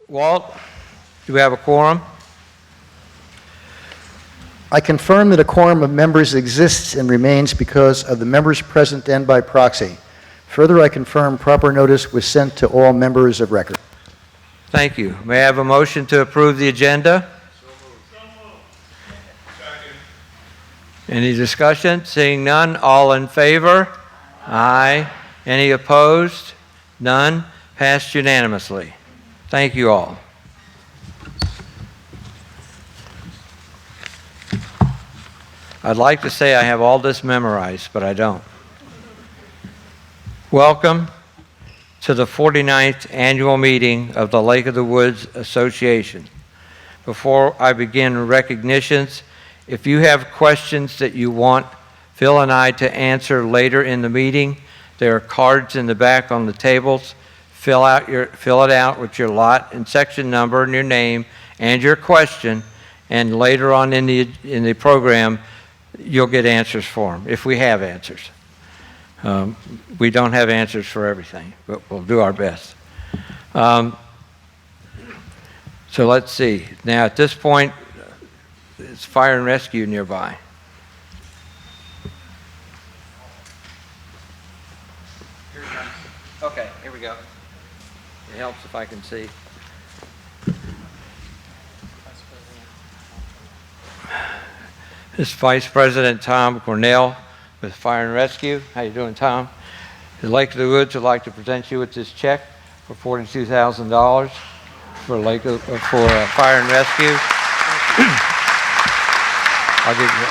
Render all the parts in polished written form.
Walt, do we have a quorum? I confirm that a quorum of members exists and remains because of the members present and by proxy. Further, I confirm proper notice was sent to all members of record. Thank you. May I have a motion to approve the agenda? Any discussion? Seeing none, all in favor? Aye. Any opposed? None. Passed unanimously. Thank you all. I'd like to say I have all this memorized, but I don't. Welcome to the 49th annual meeting of the Lake of the Woods Association. Before I begin recognitions, if you have questions that you want Phil and I to answer later in the meeting, there are cards in the back on the tables. Fill it out with your lot and section number and your name and your question, and later on in the program, you'll get answers for them, if we have answers. We don't have answers for everything, but we'll do our best. So let's see. Now, at this point, it's fire and rescue nearby. Okay, here we go. It helps if I can see. This is Vice President Tom Cornell with Fire and Rescue. How you doing, Tom? The Lake of the Woods would like to present you with this check for $42,000 for Fire and Rescue. I'll give you.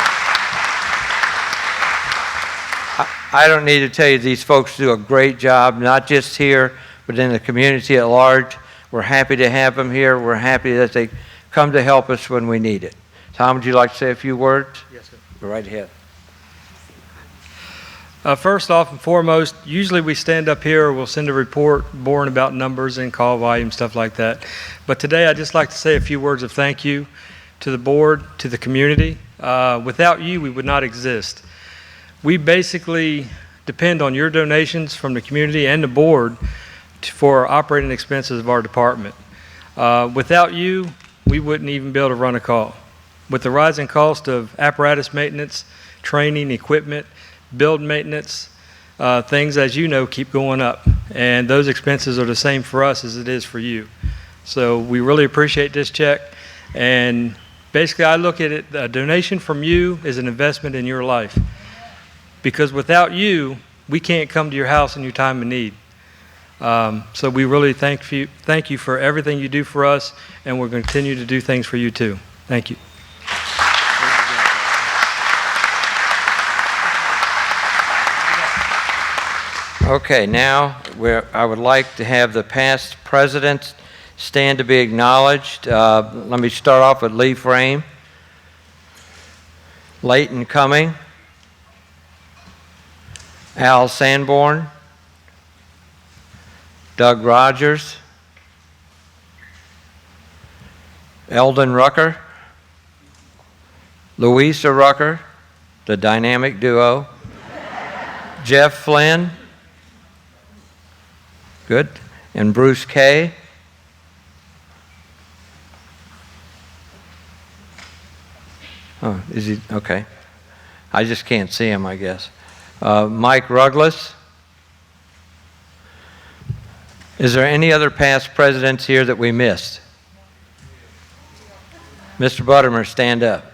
I don't need to tell you these folks do a great job, not just here, but in the community at large. We're happy to have them here. We're happy that they come to help us when we need it. Tom, would you like to say a few words? Yes, sir. Go right ahead. First off and foremost, usually we stand up here, we'll send a report boring about numbers and call volume, stuff like that. But today I'd just like to say a few words of thank you to the board, to the community. Without you, we would not exist. We basically depend on your donations from the community and the board for operating expenses of our department. Without you, we wouldn't even be able to run a call. With the rising cost of apparatus maintenance, training, equipment, build maintenance, things, as you know, keep going up. And those expenses are the same for us as it is for you. So we really appreciate this check. And basically, I look at it, a donation from you is an investment in your life. Because without you, we can't come to your house in your time of need. So we really thank you for everything you do for us, and we're going to continue to do things for you too. Thank you. Okay, now I would like to have the past presidents stand to be acknowledged. Let me start off with Lee Frame, Leighton Cumming, Al Sanborn, Doug Rogers, Eldon Rucker, Louisa Rucker, the dynamic duo, Jeff Flynn, good, and Bruce Kay. Oh, is he? Okay. I just can't see him, I guess. Mike Ruggless. Is there any other past presidents here that we missed? Mr. Buttermer, stand up.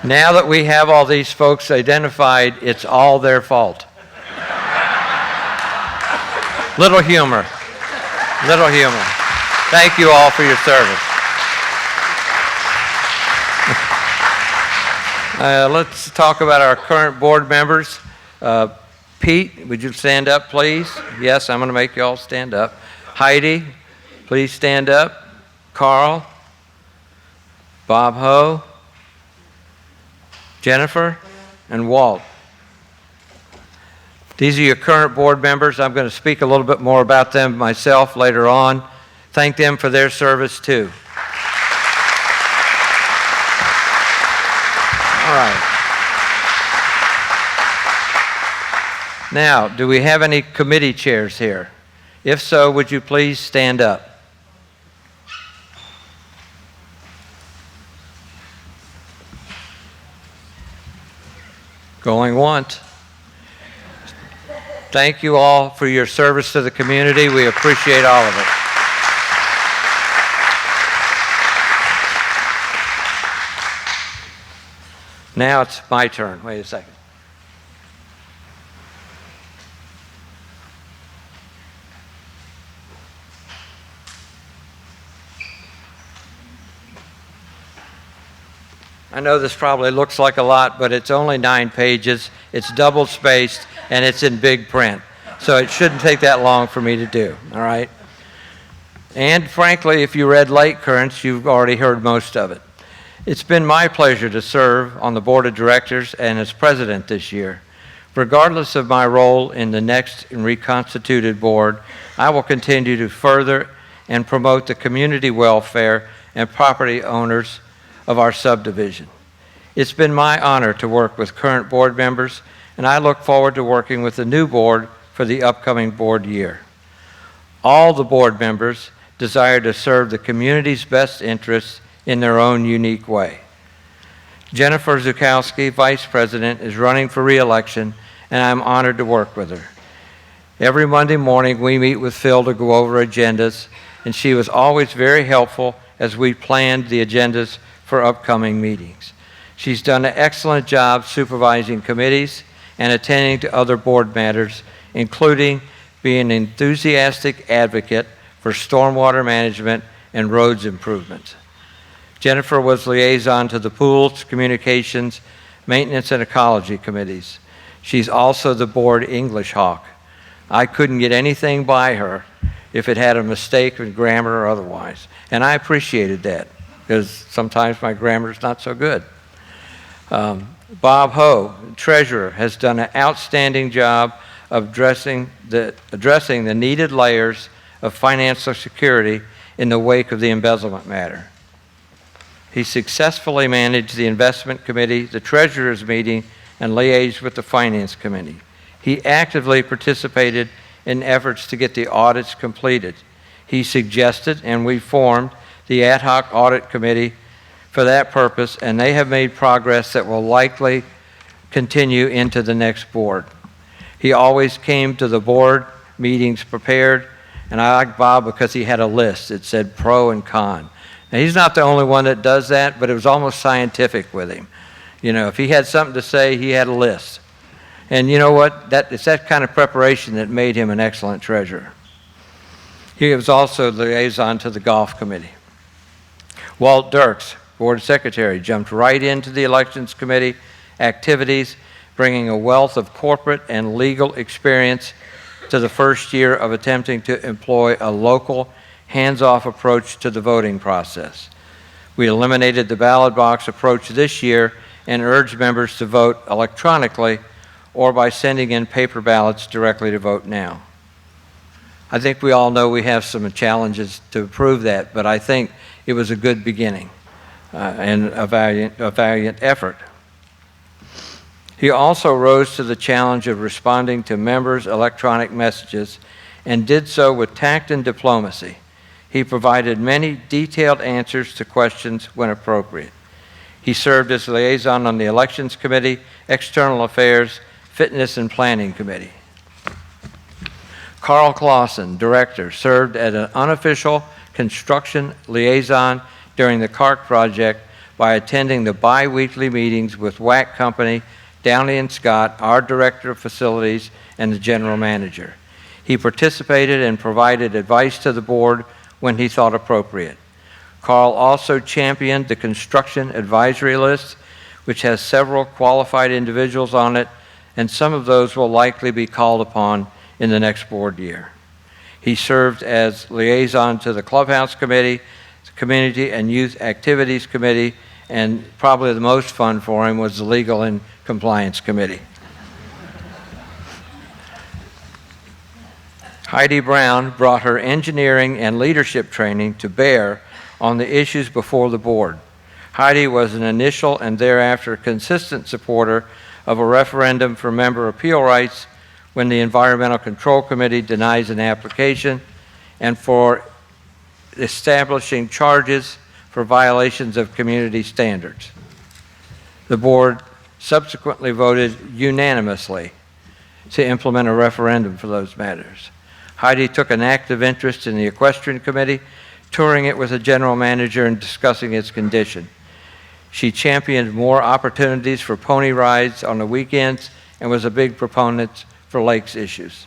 Now that we have all these folks identified, it's all their fault. Little humor. Little humor. Thank you all for your service. Let's talk about our current board members. Pete, would you stand up, please? Yes, I'm going to make you all stand up. Heidi, please stand up. Carl, Bob Ho, Jennifer, and Walt. These are your current board members. I'm going to speak a little bit more about them myself later on. Thank them for their service too. All right. Now, do we have any committee chairs here? If so, would you please stand up? Going once. Thank you all for your service to the community. We appreciate all of it. Now it's my turn. Wait a second. I know this probably looks like a lot, but it's only 9 pages. It's double spaced, and it's in big print. So it shouldn't take that long for me to do, all right? And frankly, if you read Lake Currents, you've already heard most of it. It's been my pleasure to serve on the board of directors and as president this year. Regardless of my role in the next reconstituted board, I will continue to further and promote the community welfare and property owners of our subdivision. It's been my honor to work with current board members, and I look forward to working with the new board for the upcoming board year. All the board members desire to serve the community's best interests in their own unique way. Jennifer Zukowski, Vice President, is running for re-election, and I'm honored to work with her. Every Monday morning, we meet with Phil to go over agendas, and she was always very helpful as we planned the agendas for upcoming meetings. She's done an excellent job supervising committees and attending to other board matters, including being an enthusiastic advocate for stormwater management and roads improvements. Jennifer was liaison to the Pools, Communications, Maintenance, and Ecology committees. She's also the board English hawk. I couldn't get anything by her if it had a mistake in grammar or otherwise, and I appreciated that, because sometimes my grammar is not so good. Bob Ho, treasurer, has done an outstanding job of addressing the needed layers of financial security in the wake of the embezzlement matter. He successfully managed the investment committee, the treasurer's meeting, and liaised with the finance committee. He actively participated in efforts to get the audits completed. He suggested, and we formed, the ad hoc audit committee for that purpose, and they have made progress that will likely continue into the next board. He always came to the board meetings prepared, and I like Bob because he had a list. It said pro and con. Now, he's not the only one that does that, but it was almost scientific with him. You know, if he had something to say, he had a list. And you know what? It's that kind of preparation that made him an excellent treasurer. He was also the liaison to the golf committee. Walt Dirks, board secretary, jumped right into the elections committee activities, bringing a wealth of corporate and legal experience to the first year of attempting to employ a local, hands-off approach to the voting process. We eliminated the ballot box approach this year and urged members to vote electronically or by sending in paper ballots directly to Vote Now. I think we all know we have some challenges to prove that, but I think it was a good beginning and a valiant effort. He also rose to the challenge of responding to members' electronic messages and did so with tact and diplomacy. He provided many detailed answers to questions when appropriate. He served as liaison on the Elections Committee, External Affairs, Fitness and Planning Committee. Carl Clausen, director, served as an unofficial construction liaison during the CARC project by attending the bi-weekly meetings with WAC Company, Downey and Scott, our director of facilities, and the general manager. He participated and provided advice to the board when he thought appropriate. Carl also championed the construction advisory list, which has several qualified individuals on it, and some of those will likely be called upon in the next board year. He served as liaison to the Clubhouse Committee, the Community and Youth Activities Committee, and probably the most fun for him was the Legal and Compliance Committee. Heidi Brown brought her engineering and leadership training to bear on the issues before the board. Heidi was an initial and thereafter consistent supporter of a referendum for member appeal rights when the Environmental Control Committee denies an application, and for establishing charges for violations of community standards. The board subsequently voted unanimously to implement a referendum for those matters. Heidi took an active interest in the Equestrian Committee, touring it with the general manager and discussing its condition. She championed more opportunities for pony rides on the weekends and was a big proponent for lakes issues.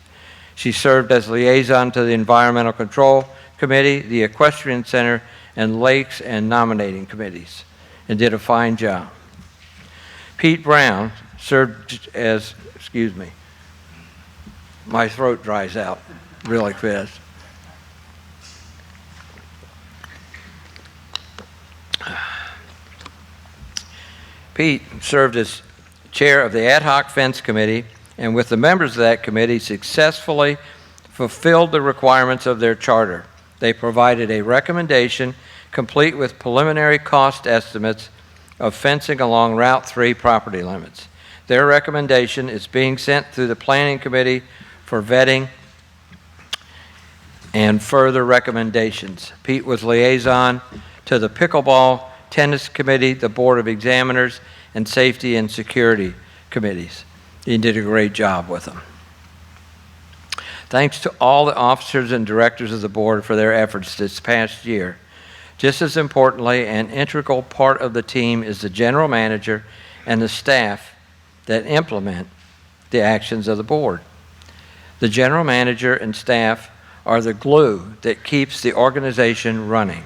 She served as liaison to the Environmental Control Committee, the Equestrian Center, and Lakes and nominating committees, and did a fine job. Pete Brown served as, excuse me, my throat dries out really fast. Pete served as chair of the Ad Hoc Fence Committee, and with the members of that committee successfully fulfilled the requirements of their charter. They provided a recommendation complete with preliminary cost estimates of fencing along Route 3 property limits. Their recommendation is being sent through the Planning Committee for vetting and further recommendations. Pete was liaison to the Pickleball Tennis Committee, the Board of Examiners, and Safety and Security Committees. He did a great job with them. Thanks to all the officers and directors of the board for their efforts this past year. Just as importantly, an integral part of the team is the general manager and the staff that implement the actions of the board. The general manager and staff are the glue that keeps the organization running.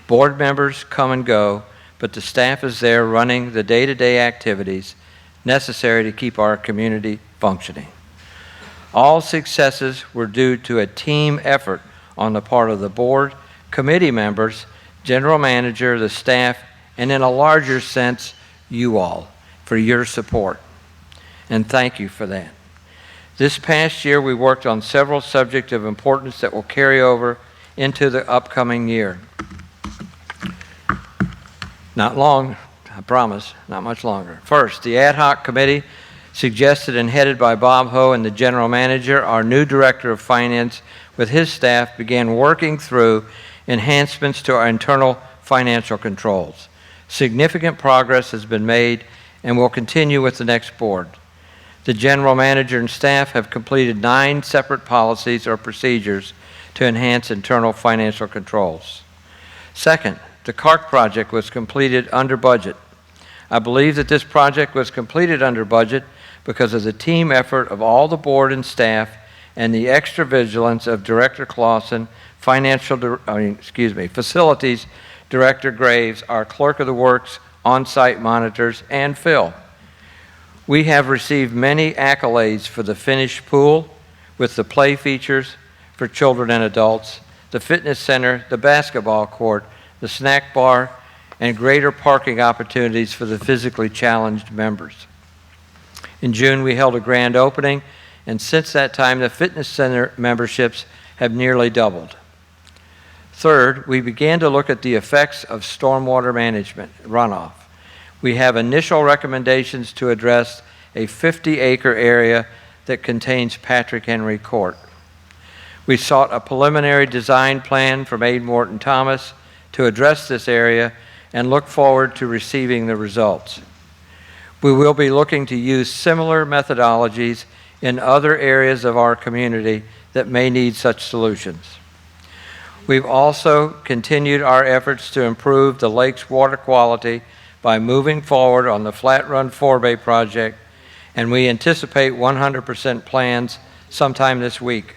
Board members come and go, but the staff is there running the day-to-day activities necessary to keep our community functioning. All successes were due to a team effort on the part of the board, committee members, general manager, the staff, and in a larger sense, you all, for your support. And thank you for that. This past year, we worked on several subjects of importance that will carry over into the upcoming year. Not long, I promise, not much longer. First, the Ad Hoc Committee, suggested and headed by Bob Ho and the general manager, our new director of finance with his staff began working through enhancements to our internal financial controls. Significant progress has been made and will continue with the next board. The general manager and staff have completed 9 separate policies or procedures to enhance internal financial controls. Second, the CARC project was completed under budget. I believe that this project was completed under budget because of the team effort of all the board and staff and the extra vigilance of Director Clausen, Facilities Director Graves, our Clerk of the Works, on-site monitors, and Phil. We have received many accolades for the finished pool with the play features for children and adults, the fitness center, the basketball court, the snack bar, and greater parking opportunities for the physically challenged members. In June, we held a grand opening, and since that time, the fitness center memberships have nearly doubled. Third, we began to look at the effects of stormwater management runoff. We have initial recommendations to address a 50-acre area that contains Patrick Henry Court. We sought a preliminary design plan from Aid Morton Thomas to address this area and look forward to receiving the results. We will be looking to use similar methodologies in other areas of our community that may need such solutions. We've also continued our efforts to improve the lake's water quality by moving forward on the Flat Run Forebay project, and we anticipate 100% plans sometime this week.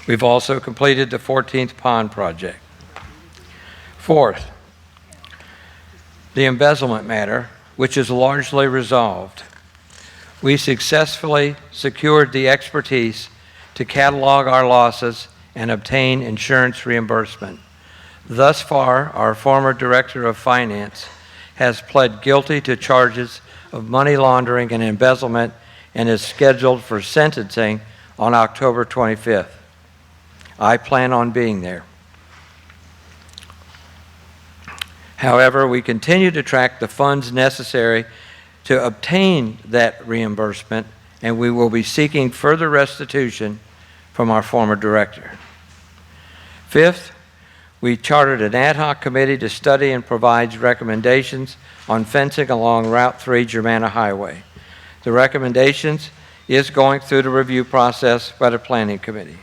We've also completed the 14th Pond project. Fourth, the embezzlement matter, which is largely resolved. We successfully secured the expertise to catalog our losses and obtain insurance reimbursement. Thus far, our former director of finance has pled guilty to charges of money laundering and embezzlement and is scheduled for sentencing on October 25th. I plan on being there. However, we continue to track the funds necessary to obtain that reimbursement, and we will be seeking further restitution from our former director. Fifth, We chartered an ad hoc committee to study and provide recommendations on fencing along Route 3 Germanna Highway. The recommendations is going through the review process by the Planning Committee.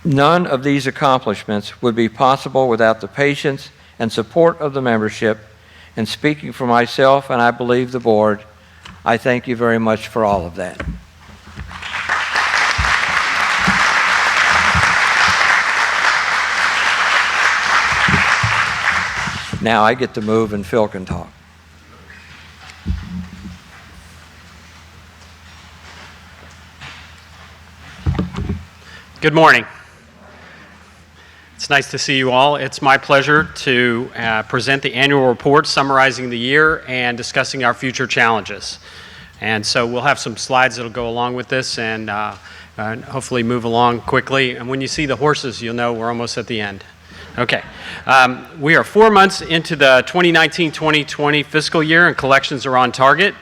None of these accomplishments would be possible without the patience and support of the membership. And speaking for myself, and I believe the board, I thank you very much for all of that. Now I get to move and Phil can talk. Good morning. It's nice to see you all. It's my pleasure to present the annual report summarizing the year and discussing our future challenges. And so we'll have some slides that'll go along with this and hopefully move along quickly. And when you see the horses, you'll know we're almost at the end. Okay. We are 4 months into the 2019-2020 fiscal year and collections are on target.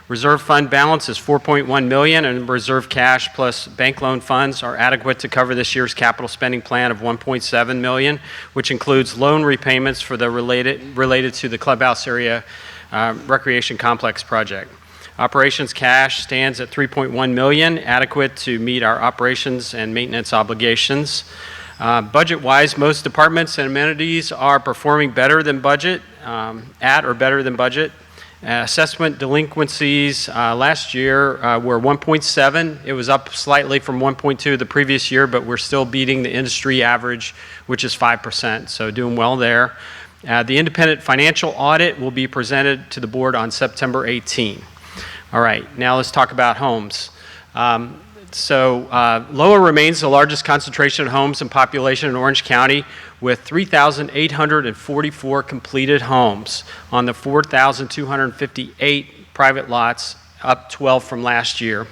Reserve fund balance is $4.1 million, and reserve cash plus bank loan funds are adequate to cover this year's capital spending plan of $1.7 million, which includes loan repayments for the related to the clubhouse area recreation complex project. Operations cash stands at $3.1 million, adequate to meet our operations and maintenance obligations. Budget-wise, most departments and amenities are performing better than budget, at or better than budget. Assessment delinquencies last year were 1.7. It was up slightly from 1.2 the previous year, but we're still beating the industry average, which is 5%, so doing well there. The independent financial audit will be presented to the board on September 18. All right, now let's talk about homes. Lower remains the largest concentration of homes and population in Orange County, with 3,844 completed homes on the 4,258 private lots, up 12 from last year.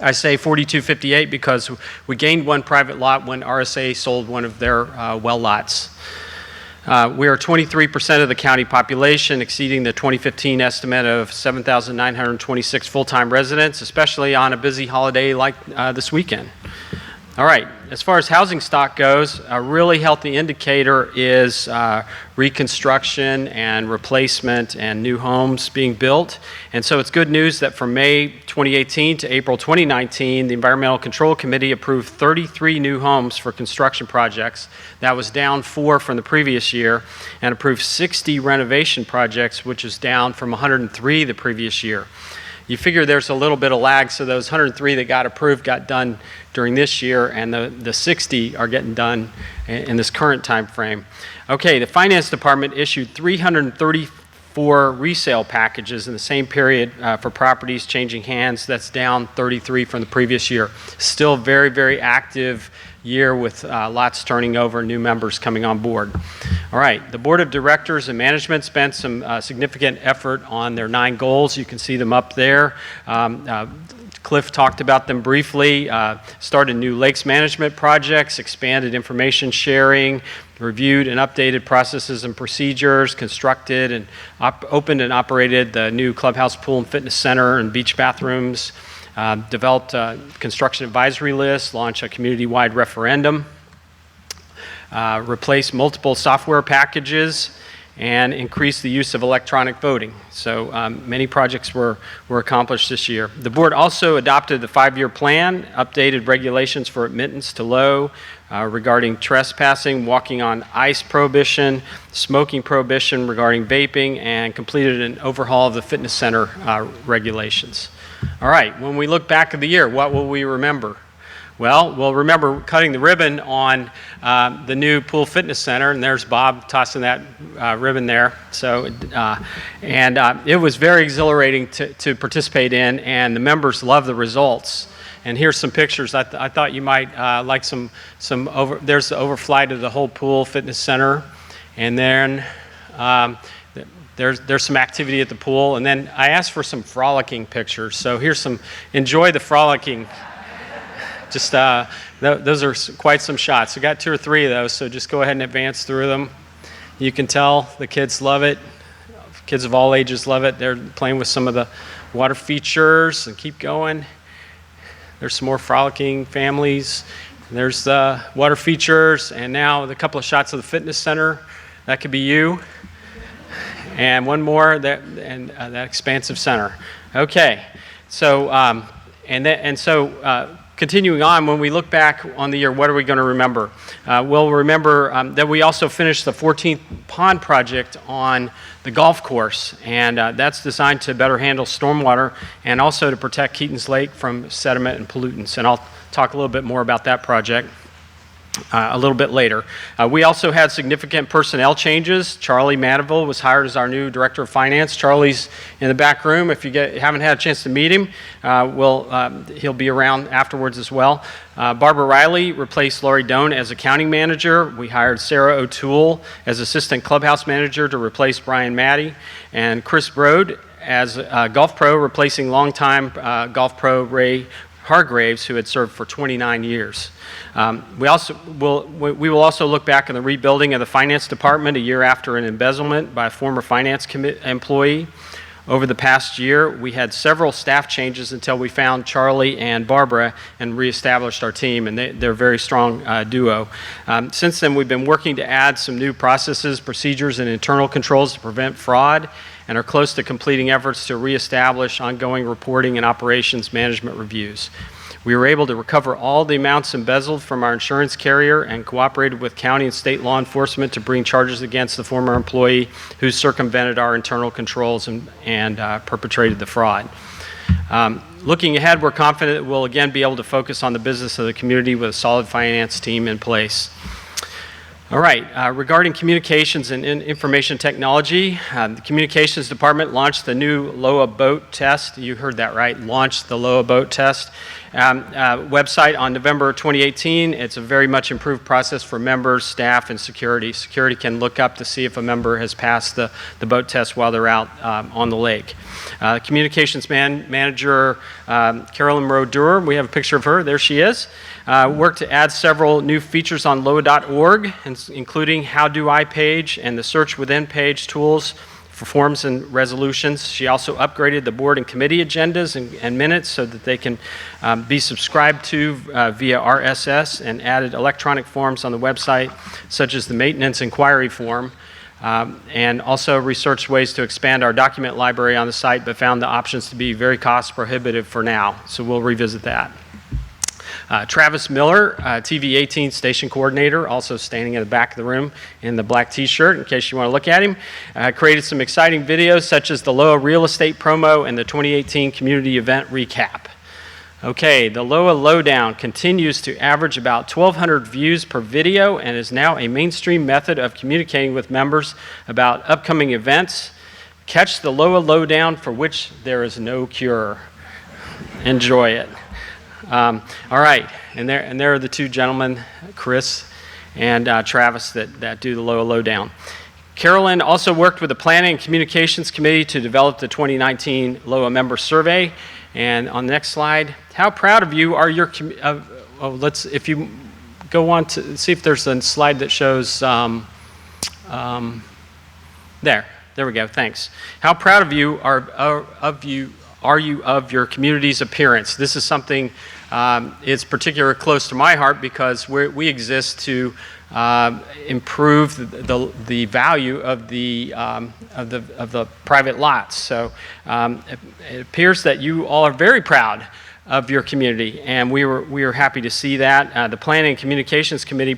I say 4,258 because we gained one private lot when RSA sold one of their well lots. We are 23% of the county population, exceeding the 2015 estimate of 7,926 full-time residents, especially on a busy holiday like this weekend. All right, as far as housing stock goes, a really healthy indicator is reconstruction and replacement and new homes being built. And so it's good news that from May 2018 to April 2019, the Environmental Control Committee approved 33 new homes for construction projects. That was down 4 from the previous year, and approved 60 renovation projects, which is down from 103 the previous year. You figure there's a little bit of lag, so those 103 that got approved got done during this year, and the 60 are getting done in this current time frame. Okay, the Finance Department issued 334 resale packages in the same period for properties changing hands. That's down 33 from the previous year. Still very, very active year with lots turning over, new members coming on board. All right, the Board of Directors and Management spent some significant effort on their 9 goals. You can see them up there. Cliff talked about them briefly. Started new lakes management projects, expanded information sharing, reviewed and updated processes and procedures, constructed and opened and operated the new clubhouse, pool and fitness center and beach bathrooms, developed a construction advisory list, launched a community-wide referendum, replaced multiple software packages, and increase the use of electronic voting. So many projects were accomplished this year. The board also adopted the 5-year plan, updated regulations for admittance to Low regarding trespassing, walking on ice prohibition, smoking prohibition regarding vaping, and completed an overhaul of the fitness center regulations. All right, when we look back at the year, what will we remember? Well, we'll remember cutting the ribbon on the new pool fitness center, and there's Bob tossing that ribbon there. So, it was very exhilarating to participate in, and the members loved the results. And here's some pictures. I thought you might like some there's the overflight of the whole pool fitness center, and then there's some activity at the pool, and then I asked for some frolicking pictures. So here's some, enjoy the frolicking. Just, those are quite some shots. We got 2 or 3 of those, so just go ahead and advance through them. You can tell the kids love it. Kids of all ages love it. They're playing with some of the water features, and keep going. There's some more frolicking families. There's the water features, and now the couple of shots of the fitness center. That could be you. And one more, that expansive center. Okay, so continuing on, when we look back on the year, what are we going to remember? We'll remember that we also finished the 14th pond project on the golf course, and that's designed to better handle stormwater and also to protect Keaton's Lake from sediment and pollutants. And I'll talk a little bit more about that project a little bit later. We also had significant personnel changes. Charlie Mandeville was hired as our new Director of Finance. Charlie's in the back room. If you haven't had a chance to meet him, he'll be around afterwards as well. Barbara Riley replaced Laurie Doan as Accounting Manager. We hired Sarah O'Toole as Assistant Clubhouse Manager to replace Brian Maddie. And Chris Brode as Golf Pro, replacing longtime Golf Pro Ray Hargraves, who had served for 29 years. We will also look back on the rebuilding of the finance department a year after an embezzlement by a former finance employee. Over the past year, we had several staff changes until we found Charlie and Barbara and reestablished our team, and they're a very strong duo. Since then, we've been working to add some new processes, procedures, and internal controls to prevent fraud, and are close to completing efforts to reestablish ongoing reporting and operations management reviews. We were able to recover all the amounts embezzled from our insurance carrier and cooperated with county and state law enforcement to bring charges against the former employee who circumvented our internal controls and perpetrated the fraud. Looking ahead, we're confident we'll again be able to focus on the business of the community with a solid finance team in place. All right, regarding communications and information technology, the communications department launched the new LOA boat test. You heard that right, launched the LOA boat test website on November 2018. It's a very much improved process for members, staff, and security. Security can look up to see if a member has passed the boat test while they're out on the lake. Communications manager Carolyn Roe-Durer, we have a picture of her, there she is, worked to add several new features on LOA.org, including How Do I page and the Search Within page tools for forms and resolutions. She also upgraded the board and committee agendas and minutes so that they can be subscribed to via RSS, and added electronic forms on the website, such as the maintenance inquiry form. And also researched ways to expand our document library on the site, but found the options to be very cost prohibitive for now. So we'll revisit that. Travis Miller, TV 18 station coordinator, also standing in the back of the room in the black t-shirt in case you want to look at him, created some exciting videos such as the LOA real estate promo and the 2018 community event recap. Okay, the LOA Lowdown continues to average about 1,200 views per video and is now a mainstream method of communicating with members about upcoming events. Catch the LOA Lowdown, for which there is no cure. Enjoy it. All right, and there are the two gentlemen, Chris and Travis, that do the LOA Lowdown. Carolyn also worked with the Planning and Communications Committee to develop the 2019 LOA Member Survey. And on the next slide, how proud of you are your, if you go on to see if there's a slide that shows, there we go, thanks. How proud of you are you of your community's appearance? This is something it's particularly close to my heart because we exist to improve the value of the private lots. So it appears that you all are very proud of your community, and we were happy to see that. The Planning and Communications Committee,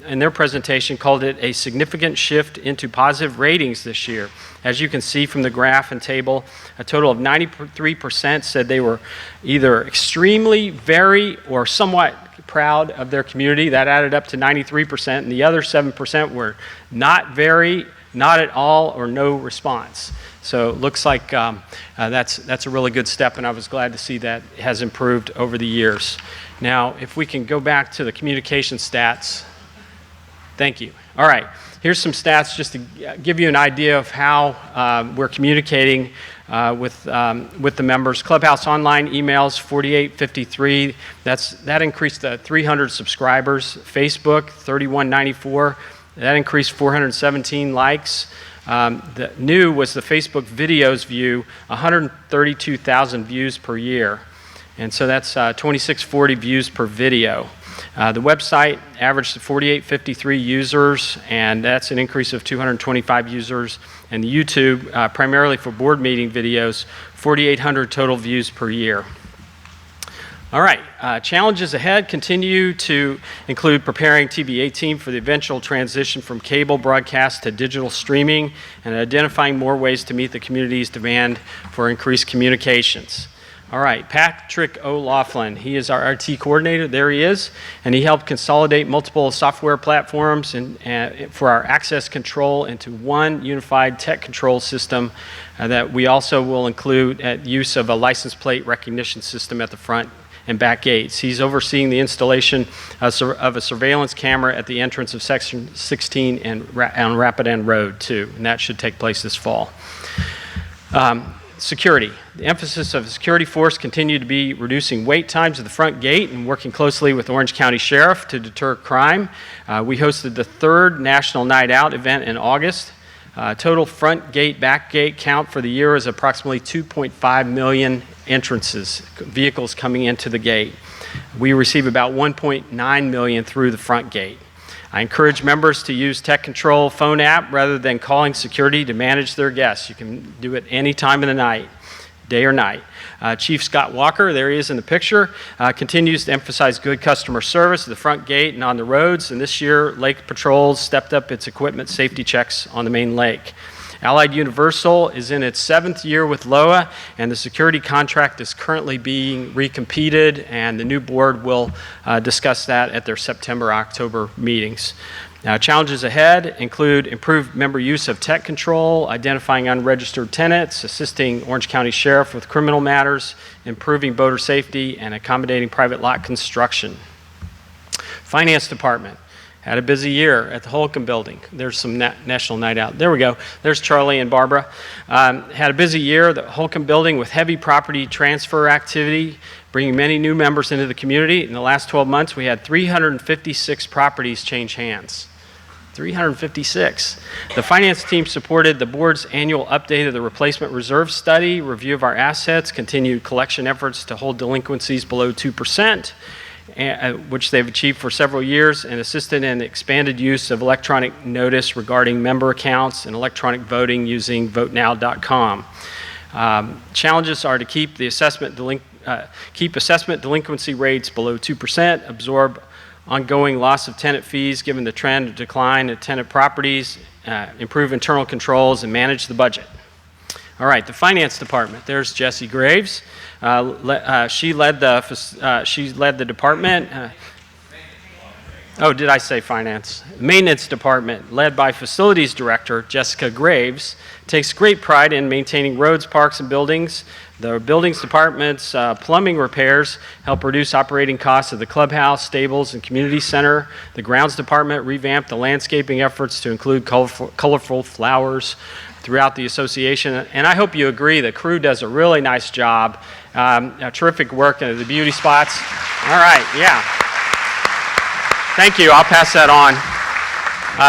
in their presentation, called it a significant shift into positive ratings this year. As you can see from the graph and table, a total of 93% said they were either extremely, very, or somewhat proud of their community. That added up to 93%, and the other 7% were not very, not at all, or no response. So it looks like that's a really good step, and I was glad to see that it has improved over the years. Now, if we can go back to the communication stats. Thank you. All right, here's some stats just to give you an idea of how we're communicating with the members. Clubhouse online emails, 4853. That increased to 300 subscribers. Facebook, 3194. That increased 417 likes. The new was the Facebook videos view, 132,000 views per year. And so that's 2640 views per video. The website averaged 4,853 users, and that's an increase of 225 users. And the YouTube, primarily for board meeting videos, 4,800 total views per year. All right, challenges ahead continue to include preparing TV18 for the eventual transition from cable broadcast to digital streaming and identifying more ways to meet the community's demand for increased communications. All right, Patrick O'Laughlin, he is our IT coordinator, there he is, and he helped consolidate multiple software platforms and for our access control into one unified tech control system that we also will include at use of a license plate recognition system at the front and back gates. He's overseeing the installation of a surveillance camera at the entrance of Section 16 and on Rapidan Road, too, and that should take place this fall. Security. The emphasis of the security force continued to be reducing wait times at the front gate and working closely with Orange County Sheriff to deter crime. We hosted the 3rd National Night Out event in August. Total front gate, back gate count for the year is approximately 2.5 million entrances, vehicles coming into the gate. We receive about 1.9 million through the front gate. I encourage members to use Tech Control phone app rather than calling security to manage their guests. You can do it any time of the night, day or night. Chief Scott Walker, there he is in the picture, continues to emphasize good customer service at the front gate and on the roads. And this year, Lake Patrols stepped up its equipment safety checks on the main lake. Allied Universal is in its 7th year with LOA, and the security contract is currently being recompeted, and the new board will discuss that at their September-October meetings. Now, challenges ahead include improved member use of Tech Control, identifying unregistered tenants, assisting Orange County Sheriff with criminal matters, improving boater safety, and accommodating private lot construction. Finance Department had a busy year at the Holcomb Building. There's some National Night Out. There we go. There's Charlie and Barbara. Had a busy year at the Holcomb Building with heavy property transfer activity, bringing many new members into the community. In the last 12 months, we had 356 properties change hands. 356. The finance team supported the board's annual update of the replacement reserve study, review of our assets, continued collection efforts to hold delinquencies below 2%, which they've achieved for several years, and assisted in expanded use of electronic notice regarding member accounts and electronic voting using votenow.com. Challenges are to keep the assessment delinquency rates below 2%, absorb ongoing loss of tenant fees given the trend of decline in tenant properties, improve internal controls, and manage the budget. All right, the finance department. There's Jessie Graves. She led the department. Oh, did I say finance? Maintenance department, led by facilities director Jessica Graves, takes great pride in maintaining roads, parks, and buildings. The buildings department's plumbing repairs help reduce operating costs of the clubhouse, stables, and community center. The grounds department revamped the landscaping efforts to include colorful flowers throughout the association. And I hope you agree the crew does a really nice job. Terrific work in the beauty spots. All right, yeah. Thank you. I'll pass that on.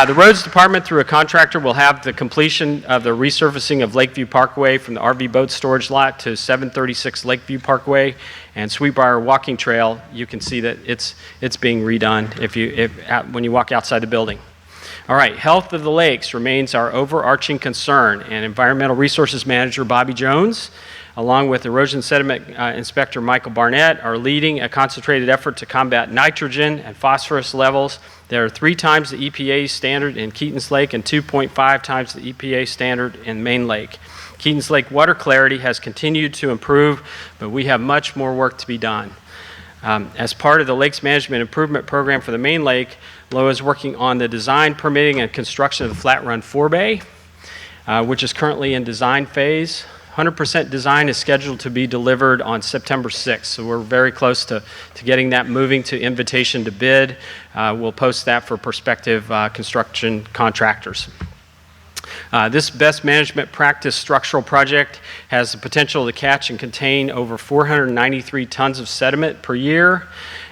The roads department, through a contractor, will have the completion of the resurfacing of Lakeview Parkway from the RV boat storage lot to 736 Lakeview Parkway and Sweetbriar Walking Trail. You can see that it's being redone when you walk outside the building. All right, health of the lakes remains our overarching concern, and Environmental Resources Manager Bobby Jones, along with Erosion Sediment Inspector Michael Barnett, are leading a concentrated effort to combat nitrogen and phosphorus levels. There are 3 times the EPA standard in Keaton's Lake and 2.5 times the EPA standard in Main Lake. Keaton's Lake water clarity has continued to improve, but we have much more work to be done. As part of the Lakes Management Improvement Program for the Main Lake, LOA is working on the design, permitting, and construction of the Flat Run Forebay, which is currently in design phase. 100% design is scheduled to be delivered on September 6th, so we're very close to getting that moving to invitation to bid. We'll post that for prospective construction contractors. This best management practice structural project has the potential to catch and contain over 493 tons of sediment per year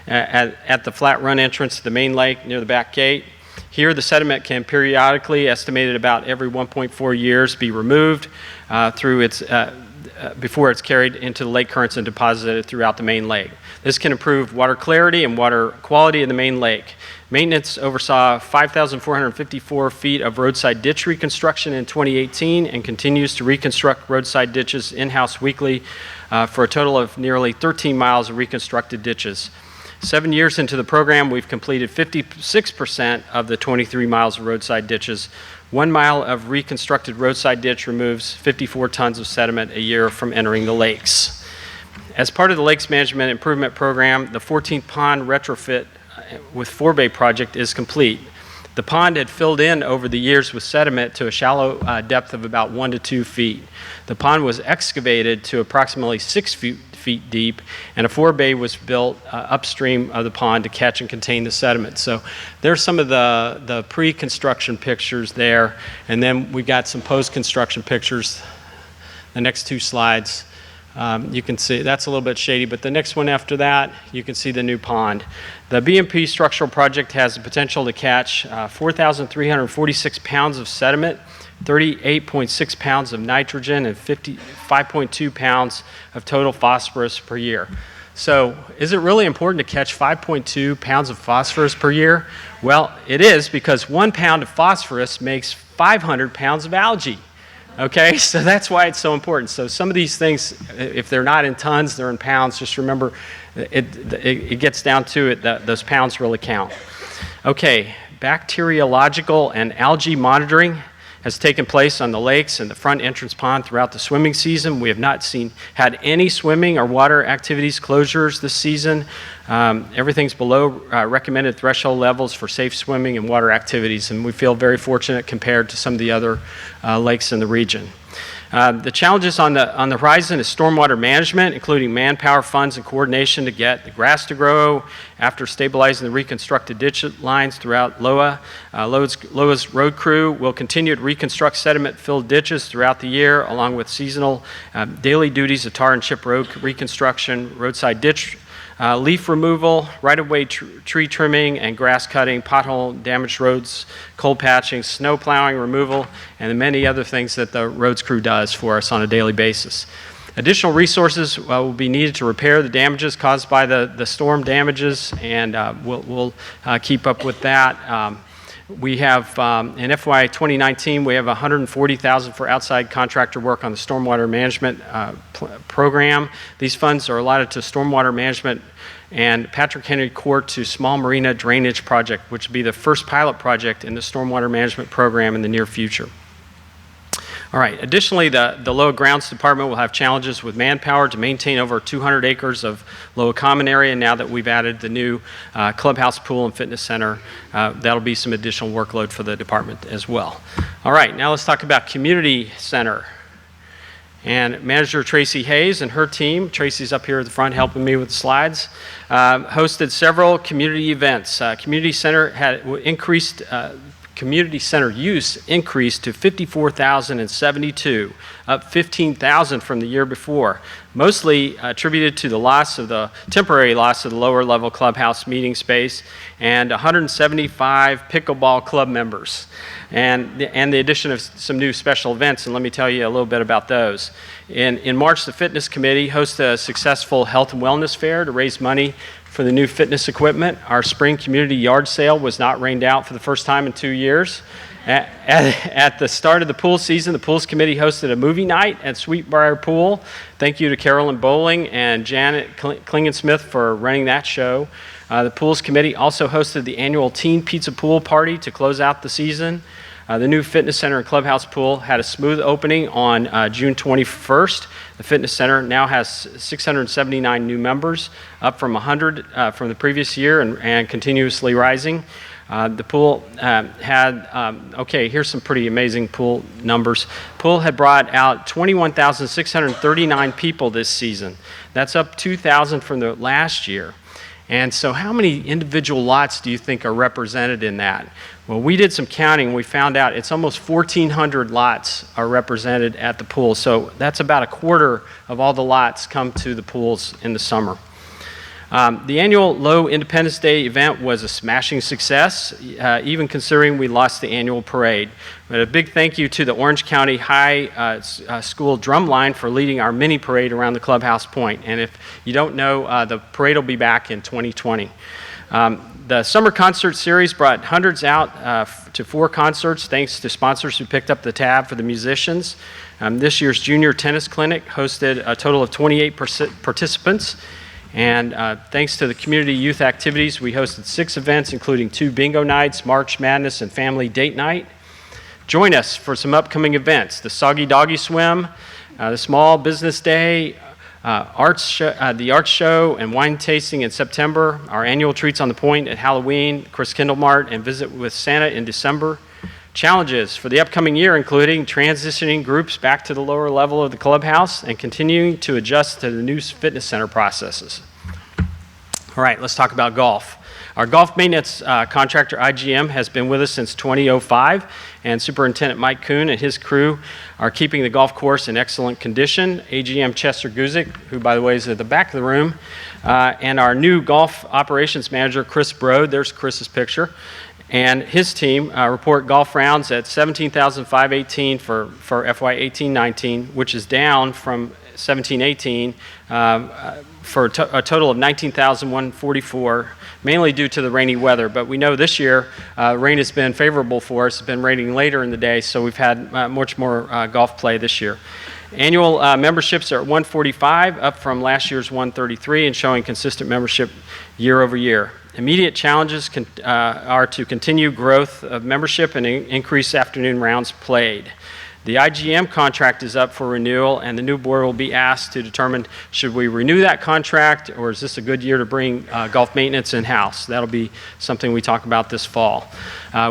at the Flat Run entrance to the main lake near the back gate. Here, the sediment can periodically, estimated about every 1.4 years, be removed through its before it's carried into the lake currents and deposited throughout the main lake. This can improve water clarity and water quality in the main lake. Maintenance oversaw 5,454 feet of roadside ditch reconstruction in 2018 and continues to reconstruct roadside ditches in-house weekly for a total of nearly 13 miles of reconstructed ditches. 7 years into the program, we've completed 56% of the 23 miles of roadside ditches. 1 mile of reconstructed roadside ditch removes 54 tons of sediment a year from entering the lakes. As part of the Lakes Management Improvement Program, the 14th pond retrofit with Forebay project is complete. The pond had filled in over the years with sediment to a shallow depth of about 1 to 2 feet. The pond was excavated to approximately 6 feet deep, and a forebay was built upstream of the pond to catch and contain the sediment. So there's some of the pre-construction pictures there, and then we got some post-construction pictures. The next 2 slides, you can see that's a little bit shady, but the next one after that, you can see the new pond. The BMP structural project has the potential to catch 4,346 pounds of sediment, 38.6 pounds of nitrogen, and 5.2 pounds of total phosphorus per year. So is it really important to catch 5.2 pounds of phosphorus per year? Well, it is, because 1 pound of phosphorus makes 500 pounds of algae. Okay, so that's why it's so important. So some of these things, if they're not in tons, they're in pounds. Just remember, it gets down to it that those pounds really count. Okay, bacteriological and algae monitoring has taken place on the lakes and the front entrance pond throughout the swimming season. We have not had any swimming or water activities closures this season. Everything's below recommended threshold levels for safe swimming and water activities, and we feel very fortunate compared to some of the other lakes in the region. The challenges on the horizon is stormwater management, including manpower, funds, and coordination to get the grass to grow after stabilizing the reconstructed ditch lines throughout LOA. LOA's road crew will continue to reconstruct sediment-filled ditches throughout the year, along with seasonal daily duties of tar and chip road reconstruction, roadside ditch leaf removal, right-of-way tree trimming and grass cutting, pothole damaged roads, cold patching, snow plowing removal, and the many other things that the roads crew does for us on a daily basis. Additional resources will be needed to repair the damages caused by the storm damages, and we'll keep up with that. We have, in FY 2019, we have $140,000 for outside contractor work on the stormwater management program. These funds are allotted to stormwater management and Patrick Henry Court to Small Marina Drainage Project, which will be the first pilot project in the stormwater management program in the near future. All right, additionally, the LOA Grounds Department will have challenges with manpower to maintain over 200 acres of LOA common area. Now that we've added the new clubhouse, pool, and fitness center, that'll be some additional workload for the department as well. All right, now let's talk about community center. And Manager Tracy Hayes and her team, Tracy's up here at the front helping me with the slides, hosted several community events. Community center had increased community center use increased to 54,072, up 15,000 from the year before, mostly attributed to the temporary loss of the lower level clubhouse meeting space and 175 pickleball club members, and the addition of some new special events, and let me tell you a little bit about those. In March, the Fitness Committee hosted a successful health and wellness fair to raise money for the new fitness equipment. Our spring community yard sale was not rained out for the first time in 2 years. At the start of the pool season, the Pools Committee hosted a movie night at Sweetbriar Pool. Thank you to Carolyn Bowling and Janet Klingensmith for running that show. The Pools Committee also hosted the annual Teen Pizza Pool Party to close out the season. The new fitness center and clubhouse pool had a smooth opening on June 21st. The fitness center now has 679 new members, up from 100 from the previous year and continuously rising. The pool here's some pretty amazing pool numbers. Pool had brought out 21,639 people this season. That's up 2,000 from the last year. And so how many individual lots do you think are represented in that? Well, we did some counting. We found out it's almost 1,400 lots are represented at the pool. So that's about a quarter of all the lots come to the pools in the summer. The annual Low Independence Day event was a smashing success, even considering we lost the annual parade. But a big thank you to the Orange County High School Drumline for leading our mini parade around the clubhouse point. And if you don't know, the parade will be back in 2020. The summer concert series brought hundreds out to 4 concerts thanks to sponsors who picked up the tab for the musicians. This year's junior tennis clinic hosted a total of 28 participants. And thanks to the community youth activities, we hosted 6 events, including 2 bingo nights, March Madness, and family date night. Join us for some upcoming events: the Soggy Doggy Swim, the Small Business Day, the Arts Show and wine tasting in September, our annual Treats on the Point at Halloween, Chris Kindle Mart, and Visit with Santa in December. Challenges for the upcoming year including transitioning groups back to the lower level of the clubhouse and continuing to adjust to the new fitness center processes. All right, let's talk about golf. Our golf maintenance contractor, IGM, has been with us since 2005, and Superintendent Mike Kuhn and his crew are keeping the golf course in excellent condition. AGM Chester Guzik, who, by the way, is at the back of the room, and our new golf operations manager, Chris Brode, there's Chris's picture, and his team report golf rounds at 17,518 for FY 18-19, which is down from 17-18 for a total of 19,144, mainly due to the rainy weather. But we know this year rain has been favorable for us. It's been raining later in the day, so we've had much more golf play this year. Annual memberships are at 145, up from last year's 133, and showing consistent membership year over year. Immediate challenges are to continue growth of membership and increase afternoon rounds played. The IGM contract is up for renewal, and the new board will be asked to determine should we renew that contract, or is this a good year to bring golf maintenance in-house. That'll be something we talk about this fall.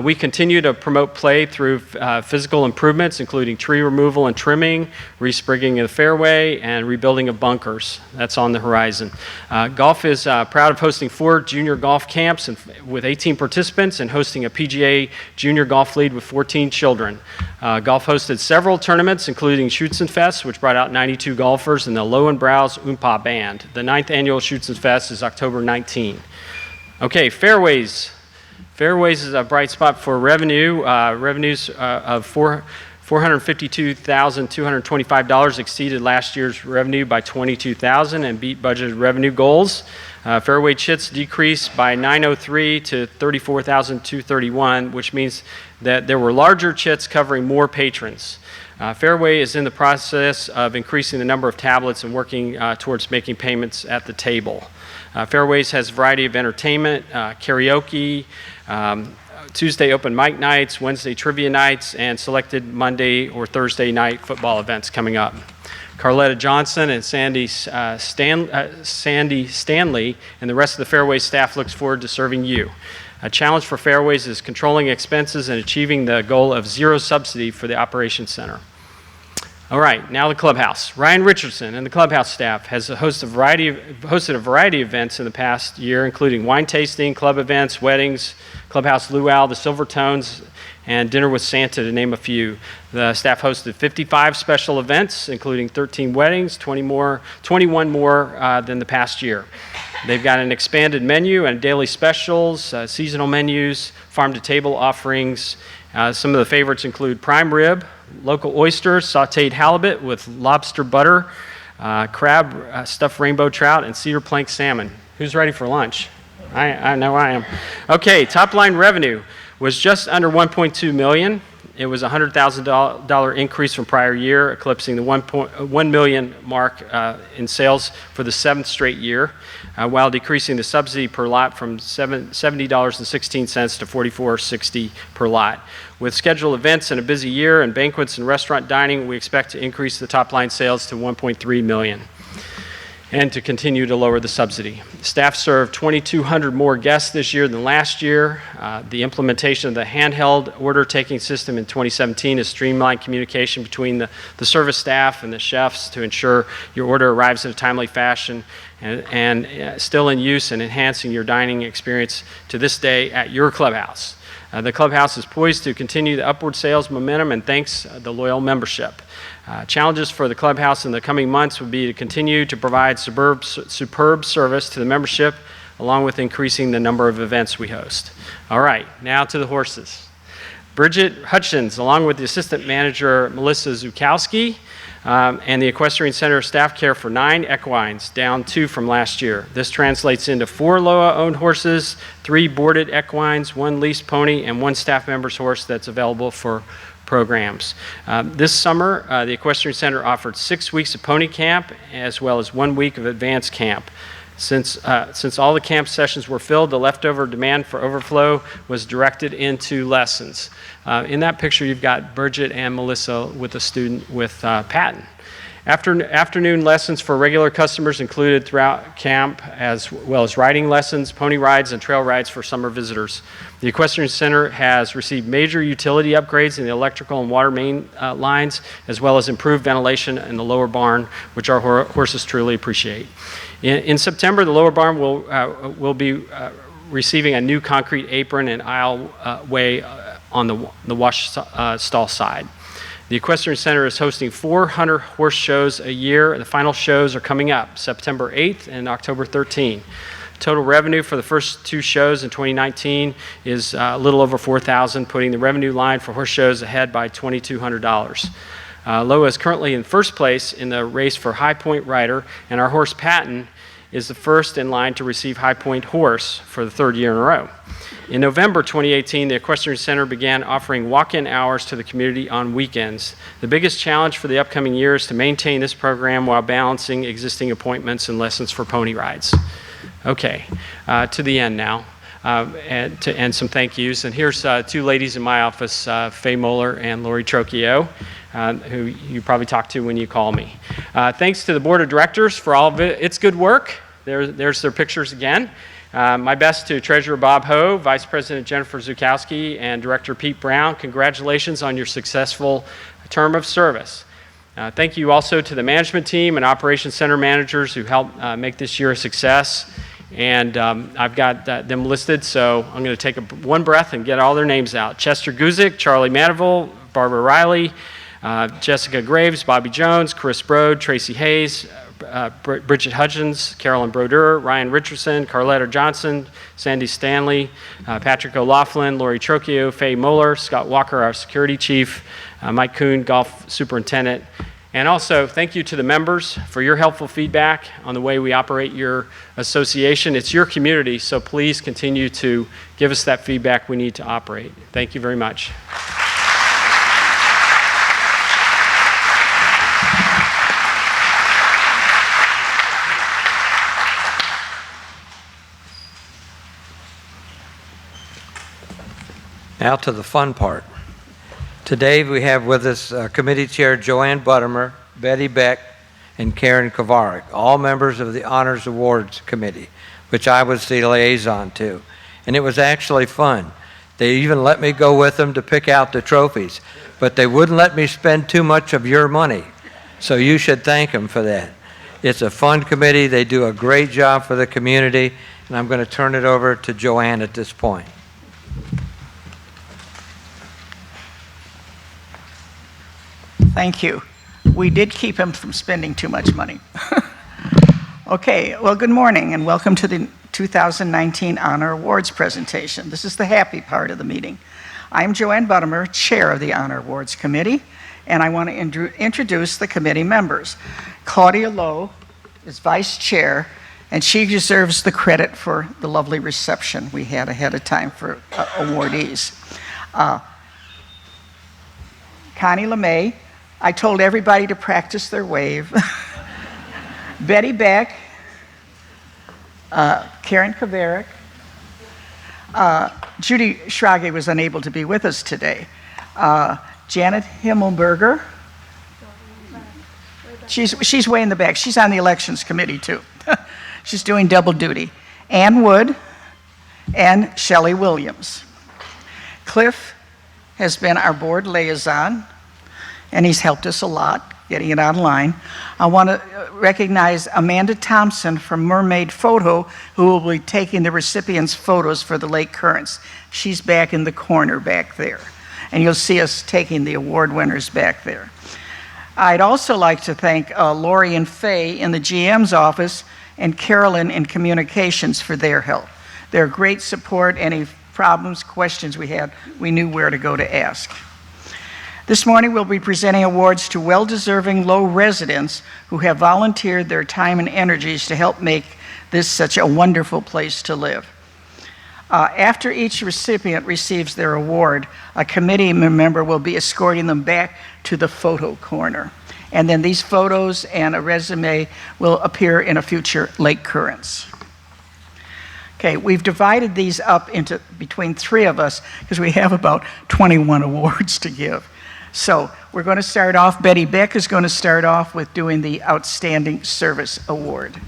We continue to promote play through physical improvements, including tree removal and trimming, resprigging of the fairway, and rebuilding of bunkers. That's on the horizon. Golf is proud of hosting 4 junior golf camps with 18 participants and hosting a PGA Junior Golf League with 14 children. Golf hosted several tournaments, including Schützenfest, which brought out 92 golfers, and the Lowenbrau's Oompa Band. The 9th annual Schützenfest is October 19. Okay, fairways. Fairways is a bright spot for revenue. Revenues of $452,225 exceeded last year's revenue by $22,000 and beat budgeted revenue goals. Fairway chits decreased by 903 to 34,231, which means that there were larger chits covering more patrons. Fairway is in the process of increasing the number of tablets and working towards making payments at the table. Fairways has a variety of entertainment, karaoke, Tuesday open mic nights, Wednesday trivia nights, and selected Monday or Thursday night football events coming up. Carletta Johnson and Sandy Stanley and the rest of the Fairways staff looks forward to serving you. A challenge for Fairways is controlling expenses and achieving the goal of zero subsidy for the Operations Center. All right, now the clubhouse. Ryan Richardson and the clubhouse staff has hosted a variety of events in the past year, including wine tasting, club events, weddings, clubhouse luau, the Silver Tones, and Dinner with Santa, to name a few. The staff hosted 55 special events, including 13 weddings, 21 more than the past year. They've got an expanded menu and daily specials, seasonal menus, farm-to-table offerings. Some of the favorites include prime rib, local oysters, sautéed halibut with lobster butter, crab, stuffed rainbow trout, and cedar plank salmon. Who's ready for lunch? I know I am. Okay, top line revenue was just under $1.2 million. It was a $100,000 increase from prior year, eclipsing the $1 million mark in sales for the 7th straight year, while decreasing the subsidy per lot from $70.16 to $44.60 per lot. With scheduled events and a busy year and banquets and restaurant dining, we expect to increase the top line sales to $1.3 million. And to continue to lower the subsidy. Staff served 2,200 more guests this year than last year. The implementation of the handheld order taking system in 2017 has streamlined communication between the service staff and the chefs to ensure your order arrives in a timely fashion and still in use and enhancing your dining experience to this day at your clubhouse. The clubhouse is poised to continue the upward sales momentum and thanks the loyal membership. Challenges for the clubhouse in the coming months would be to continue to provide superb service to the membership, along with increasing the number of events we host. All right, now to the horses. Bridget Hutchins, along with the assistant manager Melissa Zukowski, and the Equestrian Center staff care for 9 equines, down 2 from last year. This translates into 4 LOA-owned horses, 3 boarded equines, 1 leased pony, and 1 staff member's horse that's available for programs. This summer, the Equestrian Center offered 6 weeks of pony camp, as well as 1 week of advanced camp. Since all the camp sessions were filled, the leftover demand for overflow was directed into lessons. In that picture, you've got Bridget and Melissa with a student with Patton. Afternoon lessons for regular customers included throughout camp, as well as riding lessons, pony rides, and trail rides for summer visitors. The Equestrian Center has received major utility upgrades in the electrical and water main lines, as well as improved ventilation in the lower barn, which our horses truly appreciate. In September, the lower barn will be receiving a new concrete apron and aisleway on the wash stall side. The Equestrian Center is hosting 400 horse shows a year. The final shows are coming up September 8th and October 13th. Total revenue for the first 2 shows in 2019 is a little over $4,000, putting the revenue line for horse shows ahead by $2,200. LOA is currently in first place in the race for High Point Rider, and our horse Patton is the first in line to receive High Point Horse for the 3rd year in a row. In November 2018, the Equestrian Center began offering walk-in hours to the community on weekends. The biggest challenge for the upcoming year is to maintain this program while balancing existing appointments and lessons for pony rides. Okay, to the end now, and some thank yous. And here's 2 ladies in my office, Faye Moeller and Lori Trocchio, who you probably talk to when you call me. Thanks to the Board of Directors for all of its good work. There's their pictures again. My best to Treasurer Bob Ho, Vice President Jennifer Zukowski, and Director Pete Brown. Congratulations on your successful term of service. Thank you also to the management team and Operations Center managers who helped make this year a success. And I've got them listed, so I'm going to take one breath and get all their names out. Chester Guzik, Charlie Mandeville, Barbara Riley, Jessica Graves, Bobby Jones, Chris Brode, Tracy Hayes, Bridget Hutchins, Carolyn Brodeur, Ryan Richardson, Carletta Johnson, Sandy Stanley, Patrick O'Laughlin, Lori Trocchio, Faye Moeller, Scott Walker, our security chief, Mike Kuhn, golf superintendent. And also, thank you to the members for your helpful feedback on the way we operate your association. It's your community, so please continue to give us that feedback we need to operate. Thank you very much. Now to the fun part. Today we have with us Committee Chair Joanne Buttimer, Betty Beck, and Karen Kovarik, all members of the Honors Awards Committee, which I was the liaison to. And it was actually fun. They even let me go with them to pick out the trophies, but they wouldn't let me spend too much of your money. So you should thank them for that. It's a fun committee. They do a great job for the community, and I'm going to turn it over to Joanne at this point. Thank you. We did keep him from spending too much money. Okay, well, good morning and welcome to the 2019 Honor Awards presentation. This is the happy part of the meeting. I'm Joanne Buttimer, Chair of the Honor Awards Committee, and I want to introduce the committee members. Claudia Lowe is Vice Chair, and she deserves the credit for the lovely reception we had ahead of time for awardees. Connie LeMay, I told everybody to practice their wave. Betty Beck, Karen Kovarik. Judy Schrage was unable to be with us today. Janet Himmelberger. She's way in the back. She's on the elections committee too. She's doing double duty. Ann Wood and Shelley Williams. Cliff has been our board liaison, and he's helped us a lot getting it online. I want to recognize Amanda Thompson from Mermaid Photo, who will be taking the recipients' photos for the Lake Currents. She's back in the corner back there. And you'll see us taking the award winners back there. I'd also like to thank Lori and Faye in the GM's office and Carolyn in communications for their help. Their great support. Any problems, questions we had, we knew where to go to ask. This morning we'll be presenting awards to well-deserving Low residents who have volunteered their time and energies to help make this such a wonderful place to live. After each recipient receives their award, a committee member will be escorting them back to the photo corner. And then these photos and a resume will appear in a future Lake Currents. Okay, we've divided these up into between three of us because we have about 21 awards to give. So we're going to start off, Betty Beck is going to start off with doing the Outstanding Service Award.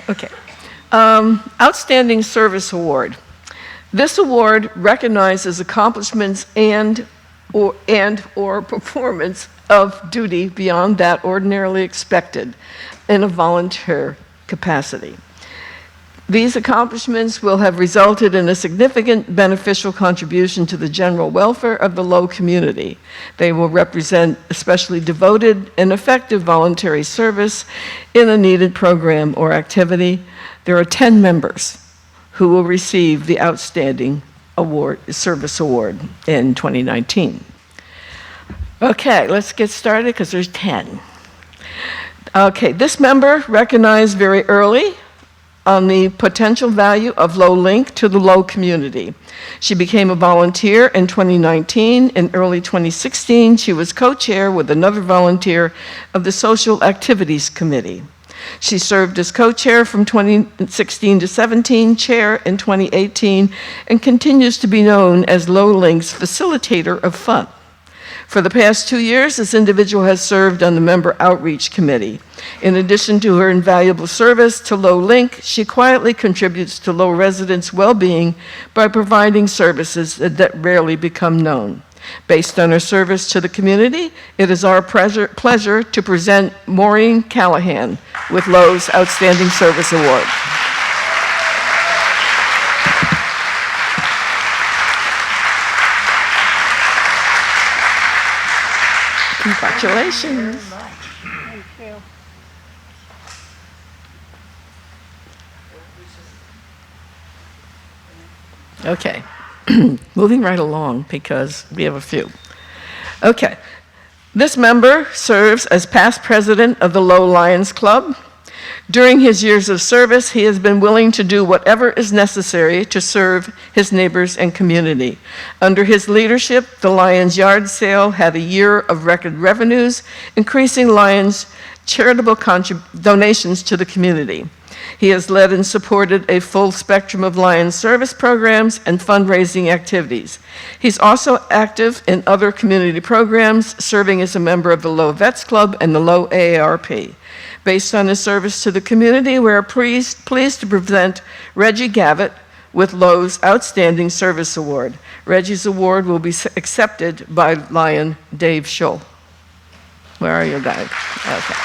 Okay. Outstanding Service Award. This award recognizes accomplishments and/or performance of duty beyond that ordinarily expected in a volunteer capacity. These accomplishments will have resulted in a significant beneficial contribution to the general welfare of the Low community. They will represent especially devoted and effective voluntary service in a needed program or activity. There are 10 members who will receive the Outstanding Service Award in 2019. Okay, let's get started because there's 10. Okay, this member recognized very early on the potential value of Low Link to the Low community. She became a volunteer in 2019. In early 2016, she was co-chair with another volunteer of the Social Activities Committee. She served as co-chair from 2016 to 17, chair in 2018, and continues to be known as Low Link's facilitator of fun. For the past 2 years, this individual has served on the Member Outreach Committee. In addition to her invaluable service to Low Link, she quietly contributes to Low residents' well-being by providing services that rarely become known. Based on her service to the community, it is our pleasure to present Maureen Callahan with Low's Outstanding Service Award. Congratulations. Thank you. Okay, moving right along because we have a few. Okay, this member serves as past president of the Low Lions Club. During his years of service, he has been willing to do whatever is necessary to serve his neighbors and community. Under his leadership, the Lions Yard Sale had a year of record revenues, increasing Lions' charitable donations to the community. He has led and supported a full spectrum of Lions service programs and fundraising activities. He's also active in other community programs, serving as a member of the Low Vets Club and the Low AARP. Based on his service to the community, we are pleased to present Reggie Gavitt with Low's Outstanding Service Award. Reggie's award will be accepted by Lion Dave Schull. Where are you guys? Okay.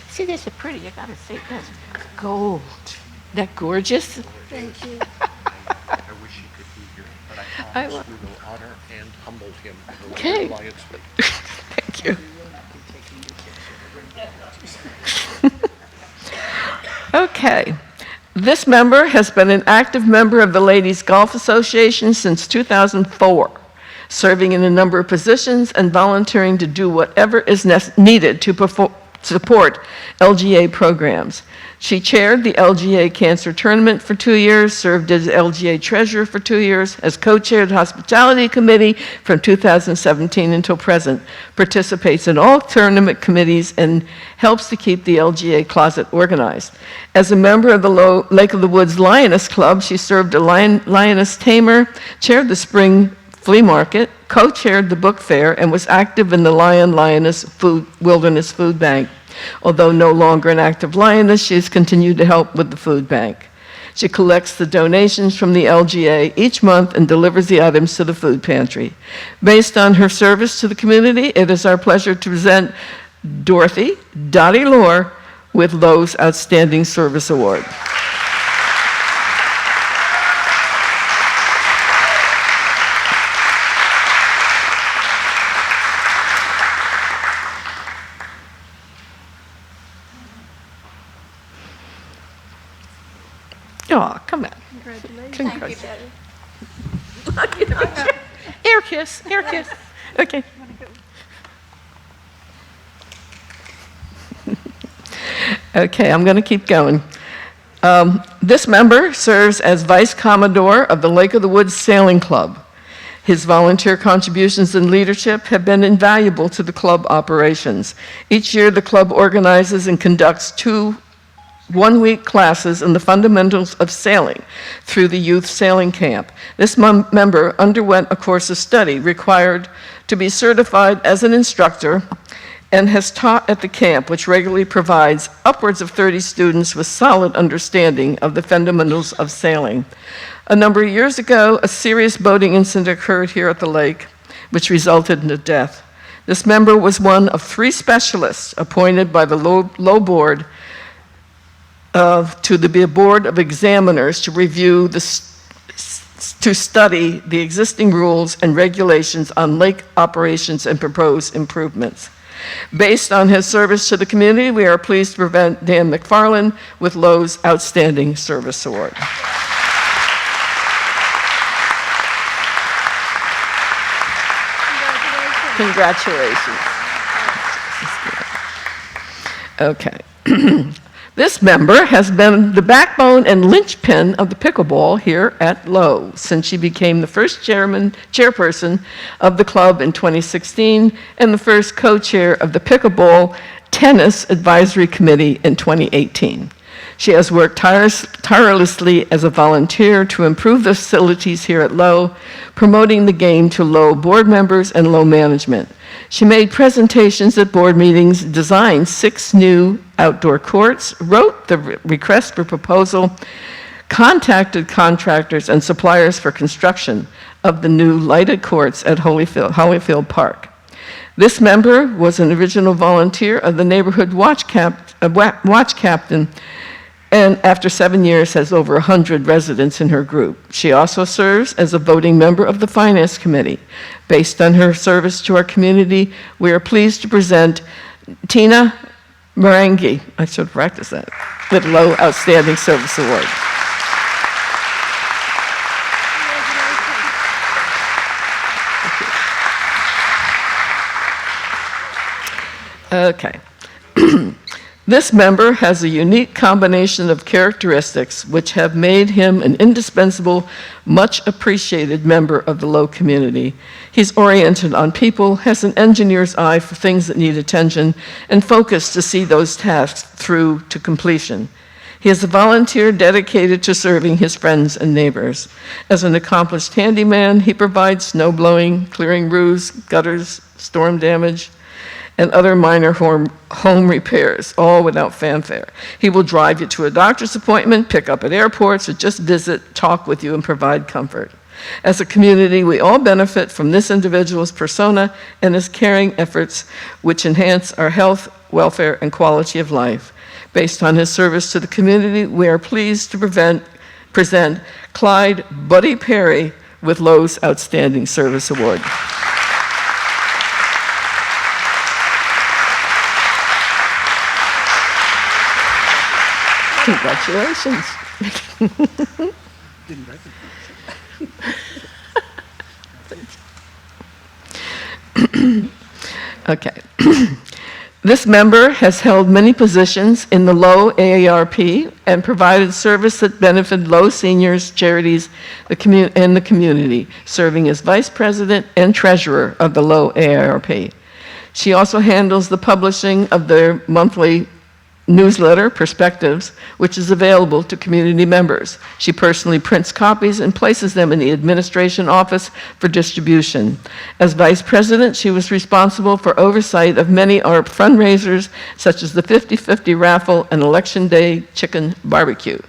See, they're so pretty. You gotta see this. Gold. Isn't that gorgeous? Thank you. I wish he could be here, but I promise we will honor and humble him in the Okay. way of Lions League. Thank you. Okay. This member has been an active member of the Ladies Golf Association since 2004, serving in a number of positions and volunteering to do whatever is needed to support LGA programs. She chaired the LGA Cancer Tournament for 2 years, served as LGA Treasurer for 2 years, has co-chaired the Hospitality Committee from 2017 until present, participates in all tournament committees, and helps to keep the LGA closet organized. As a member of the Lake of the Woods Lioness Club, she served as Lioness Tamer, chaired the Spring Flea Market, co-chaired the book fair, and was active in the Lioness Wilderness Food Bank. Although no longer an active lioness, she has continued to help with the food bank. She collects the donations from the LGA each month and delivers the items to the food pantry. Based on her service to the community, it is our pleasure to present Dorothy Dottie Lohr with Lowe's Outstanding Service Award. Oh, come on. Congratulations. Thank you, Daddy. Air kiss, air kiss. Okay. Okay, I'm going to keep going. This member serves as Vice Commodore of the Lake of the Woods Sailing Club. His volunteer contributions and leadership have been invaluable to the club operations. Each year, the club organizes and conducts 2 one-week classes in the fundamentals of sailing through the youth sailing camp. This member underwent a course of study required to be certified as an instructor and has taught at the camp, which regularly provides upwards of 30 students with solid understanding of the fundamentals of sailing. A number of years ago, a serious boating incident occurred here at the lake, which resulted in a death. This member was one of 3 specialists appointed by the Low Board to the Board of Examiners to review to study the existing rules and regulations on lake operations and propose improvements. Based on his service to the community, we are pleased to present Dan McFarland with Lowe's Outstanding Service Award. Congratulations. Okay. This member has been the backbone and linchpin of the pickleball here at Lowe since she became the first chairperson of the club in 2016 and the first co-chair of the Pickleball Tennis Advisory Committee in 2018. She has worked tirelessly as a volunteer to improve the facilities here at Lowe, promoting the game to Lowe board members and Lowe management. She made presentations at board meetings, designed 6 new outdoor courts, wrote the request for proposal, contacted contractors and suppliers for construction of the new lighted courts at Holyfield Park. This member was an original volunteer of the neighborhood watch captain, and after 7 years has over 100 residents in her group. She also serves as a voting member of the Finance Committee. Based on her service to our community, we are pleased to present Tina Marangi, I should practice that, with Lowe Outstanding Service Award. Okay. This member has a unique combination of characteristics which have made him an indispensable, much appreciated member of the Lowe community. He's oriented on people, has an engineer's eye for things that need attention, and focus to see those tasks through to completion. He is a volunteer dedicated to serving his friends and neighbors. As an accomplished handyman, he provides snow blowing, clearing roofs, gutters, storm damage, and other minor home repairs, all without fanfare. He will drive you to a doctor's appointment, pick up at airports, or just visit, talk with you, and provide comfort. As a community, we all benefit from this individual's persona and his caring efforts, which enhance our health, welfare, and quality of life. Based on his service to the community, we are pleased to present Clyde Buddy Perry with Lowe's Outstanding Service Award. Congratulations. Okay. This member has held many positions in the Low AARP and provided service that benefited Low seniors, charities, and the community, serving as vice president and treasurer of the Low AARP. She also handles the publishing of their monthly newsletter, Perspectives, which is available to community members. She personally prints copies and places them in the administration office for distribution. As vice president, she was responsible for oversight of many ARP fundraisers, such as the 50/50 raffle and Election Day chicken barbecue.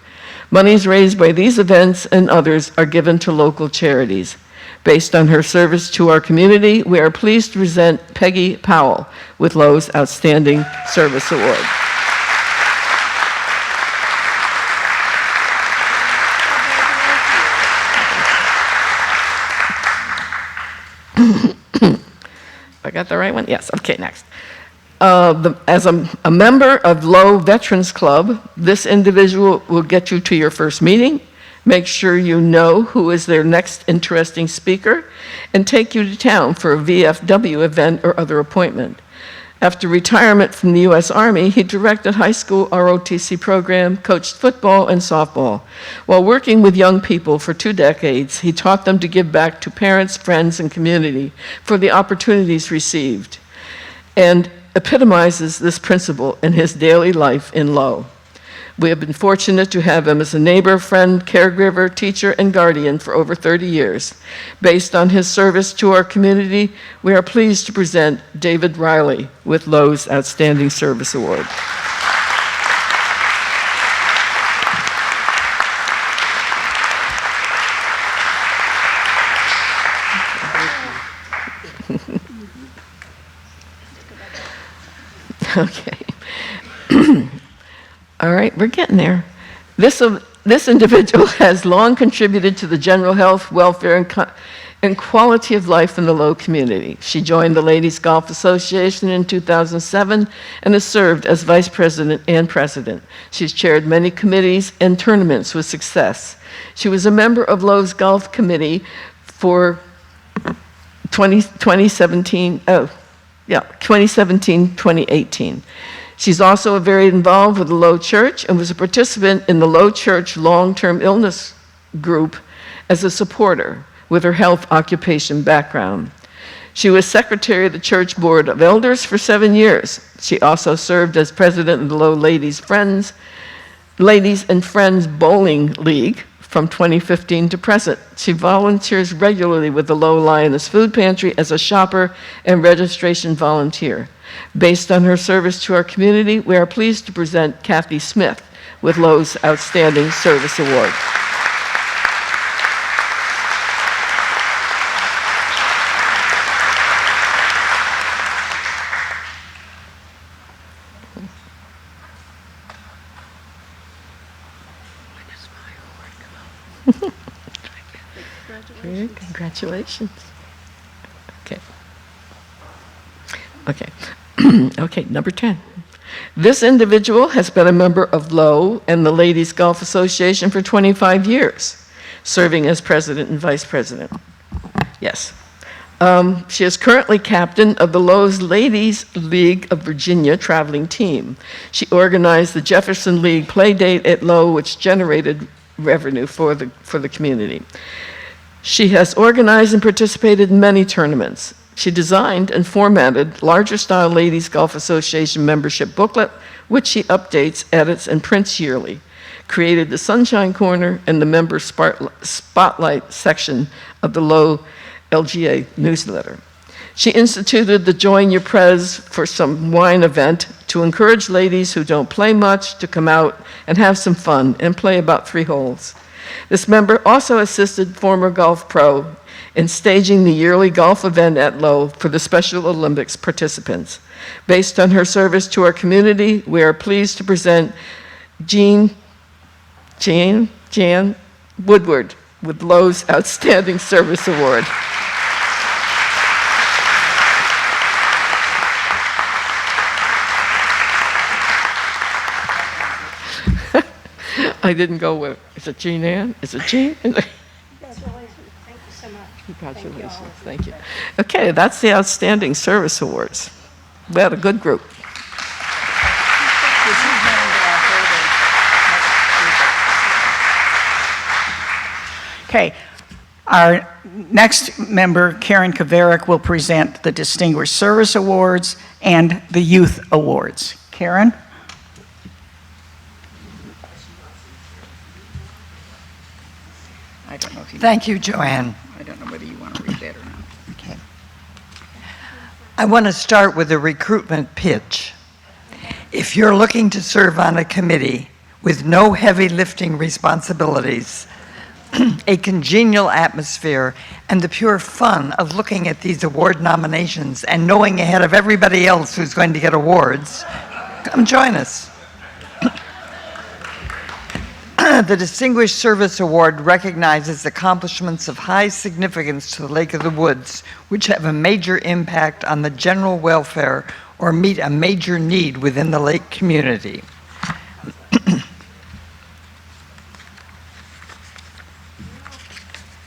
Monies raised by these events and others are given to local charities. Based on her service to our community, we are pleased to present Peggy Powell with Low's Outstanding Service Award. I got the right one? Yes. Okay, next. As a member of Low Veterans Club, this individual will get you to your first meeting, make sure you know who is their next interesting speaker, and take you to town for a VFW event or other appointment. After retirement from the U.S. Army, he directed high school ROTC program, coached football and softball. While working with young people for 2 decades, he taught them to give back to parents, friends, and community for the opportunities received, and epitomizes this principle in his daily life in Low. We have been fortunate to have him as a neighbor, friend, caregiver, teacher, and guardian for over 30 years. Based on his service to our community, we are pleased to present David Riley with Low's Outstanding Service Award. Okay. All right, we're getting there. This individual has long contributed to the general health, welfare, and quality of life in the Low community. She joined the Ladies Golf Association in 2007 and has served as vice president and president. She's chaired many committees and tournaments with success. She was a member of Low's Golf Committee for 2017-2018. She's also very involved with the Low Church and was a participant in the Low Church long-term illness group as a supporter with her health occupation background. She was secretary of the Church Board of Elders for 7 years. She also served as president of the Low Ladies and Friends Bowling League from 2015 to present. She volunteers regularly with the Low Lioness Food Pantry as a shopper and registration volunteer. Based on her service to our community, we are pleased to present Kathy Smith with Low's Outstanding Service Award. Congratulations. Okay. Okay. Okay, number 10. This individual has been a member of Low and the Ladies Golf Association for 25 years, serving as president and vice president. Yes. She is currently captain of the Low's Ladies League of Virginia traveling team. She organized the Jefferson League play date at Low, which generated revenue for the community. She has organized and participated in many tournaments. She designed and formatted Larger Style Ladies Golf Association membership booklet, which she updates, edits, and prints yearly. Created the Sunshine Corner and the member spotlight section of the Low LGA newsletter. She instituted the Join Your Prez for Some Wine event to encourage ladies who don't play much to come out and have some fun and play about 3 holes. This member also assisted former golf pro in staging the yearly golf event at Low for the Special Olympics participants. Based on her service to our community, we are pleased to present Jan Woodward with Low's Outstanding Service Award. I didn't go with, is it Jean Ann? Is it Jean? Congratulations. Thank you so much. Congratulations. Thank you. Okay, that's the Outstanding Service Awards. We had a good group. Okay. Our next member, Karen Kaverick, will present the Distinguished Service Awards and the Youth Awards. Karen? I don't know if you... Thank you, Joanne. I don't know whether you want to read that or not. Okay. I want to start with a recruitment pitch. If you're looking to serve on a committee with no heavy lifting responsibilities, a congenial atmosphere, and the pure fun of looking at these award nominations and knowing ahead of everybody else who's going to get awards, come join us. The Distinguished Service Award recognizes accomplishments of high significance to the Lake of the Woods, which have a major impact on the general welfare or meet a major need within the lake community.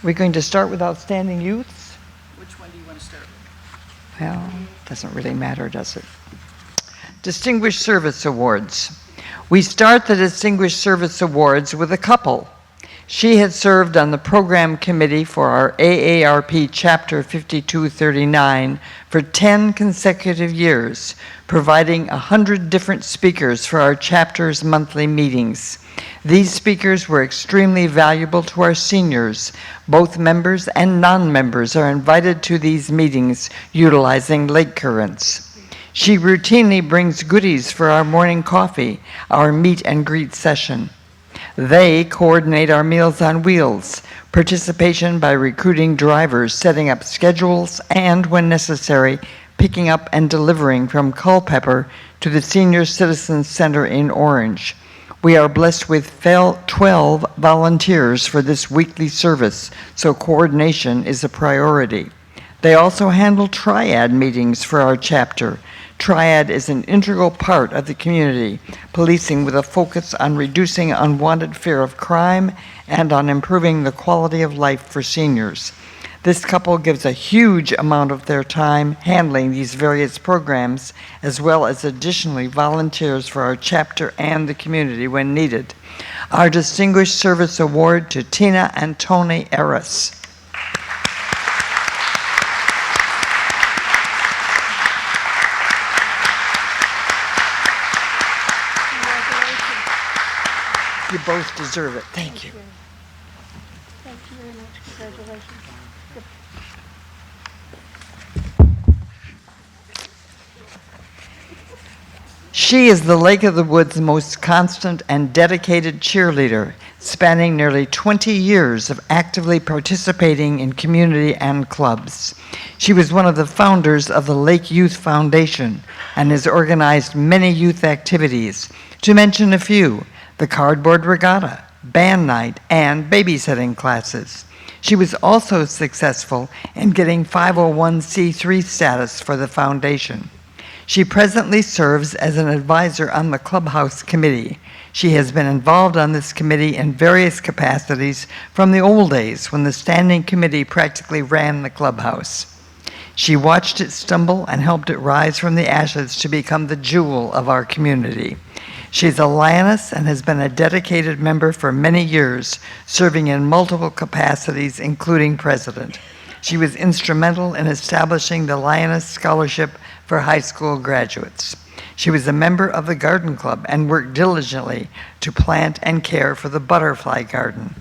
We're going to start with Outstanding Youths? Which one do you want to start with? Well, doesn't really matter, does it? Distinguished Service Awards. We start the Distinguished Service Awards with a couple. She had served on the program committee for our AARP Chapter 5239 for 10 consecutive years, providing 100 different speakers for our chapter's monthly meetings. These speakers were extremely valuable to our seniors. Both members and non-members are invited to these meetings utilizing Lake Currents. She routinely brings goodies for our morning coffee, our meet and greet session. They coordinate our Meals on Wheels, participation by recruiting drivers, setting up schedules, and, when necessary, picking up and delivering from Culpeper to the Senior Citizens Center in Orange. We are blessed with 12 volunteers for this weekly service, so coordination is a priority. They also handle Triad meetings for our chapter. Triad is an integral part of the community, policing with a focus on reducing unwanted fear of crime and on improving the quality of life for seniors. This couple gives a huge amount of their time handling these various programs, as well as additionally volunteers for our chapter and the community when needed. Our Distinguished Service Award to Tina and Tony Eris. You both deserve it. Thank you. Thank you very much. Congratulations. She is the Lake of the Woods' most constant and dedicated cheerleader, spanning nearly 20 years of actively participating in community and clubs. She was one of the founders of the Lake Youth Foundation and has organized many youth activities, to mention a few: the cardboard regatta, band night, and babysitting classes. She was also successful in getting 501c3 status for the foundation. She presently serves as an advisor on the Clubhouse Committee. She has been involved on this committee in various capacities from the old days when the standing committee practically ran the clubhouse. She watched it stumble and helped it rise from the ashes to become the jewel of our community. She's a Lioness and has been a dedicated member for many years, serving in multiple capacities, including president. She was instrumental in establishing the Lioness Scholarship for high school graduates. She was a member of the Garden Club and worked diligently to plant and care for the butterfly garden.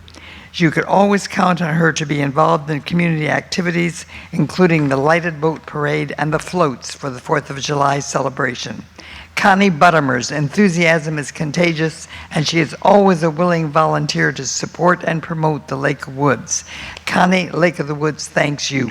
You could always count on her to be involved in community activities, including the lighted boat parade and the floats for the 4th of July celebration. Connie Buttermer's enthusiasm is contagious, and she is always a willing volunteer to support and promote the Lake of Woods. Connie, Lake of the Woods thanks you.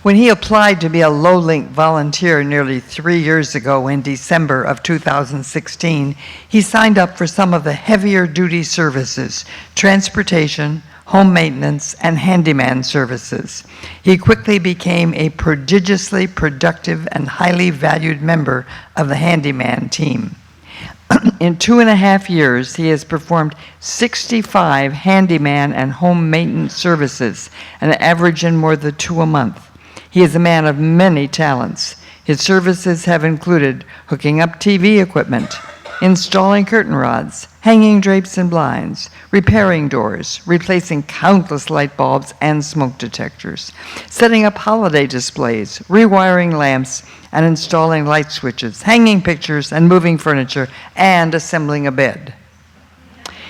When he applied to be a Low-Link volunteer nearly 3 years ago in December of 2016, he signed up for some of the heavier duty services: transportation, home maintenance, and handyman services. He quickly became a prodigiously productive and highly valued member of the handyman team. In 2.5 years, he has performed 65 handyman and home maintenance services, an average in more than 2 a month. He is a man of many talents. His services have included hooking up TV equipment, installing curtain rods, hanging drapes and blinds, repairing doors, replacing countless light bulbs and smoke detectors, setting up holiday displays, rewiring lamps, and installing light switches, hanging pictures and moving furniture, and assembling a bed.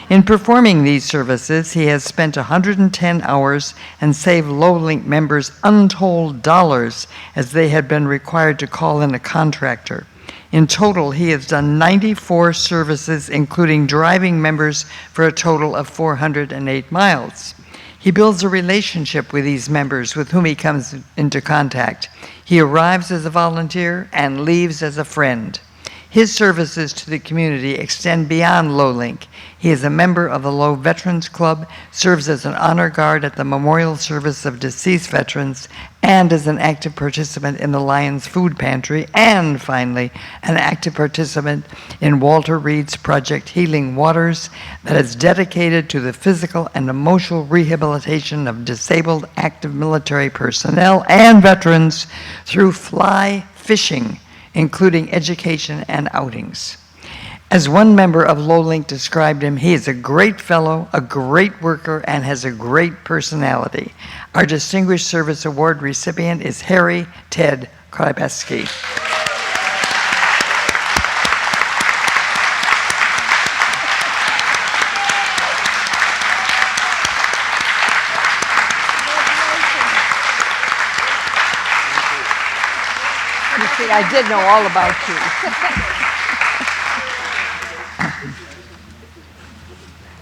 In performing these services, he has spent 110 hours and saved Lowlink members untold dollars as they had been required to call in a contractor. In total, he has done 94 services, including driving members for a total of 408 miles. He builds a relationship with these members with whom he comes into contact. He arrives as a volunteer and leaves as a friend. His services to the community extend beyond Lowlink. He is a member of the Low Veterans Club, serves as an honor guard at the memorial service of deceased veterans, and is an active participant in the Lions Food Pantry, and finally, an active participant in Walter Reed's project Healing Waters that is dedicated to the physical and emotional rehabilitation of disabled active military personnel and veterans through fly fishing, including education and outings. As one member of Lowlink described him, he is a great fellow, a great worker, and has a great personality. Our Distinguished Service Award recipient is Harry Ted Krybeski. You see, I did know all about you.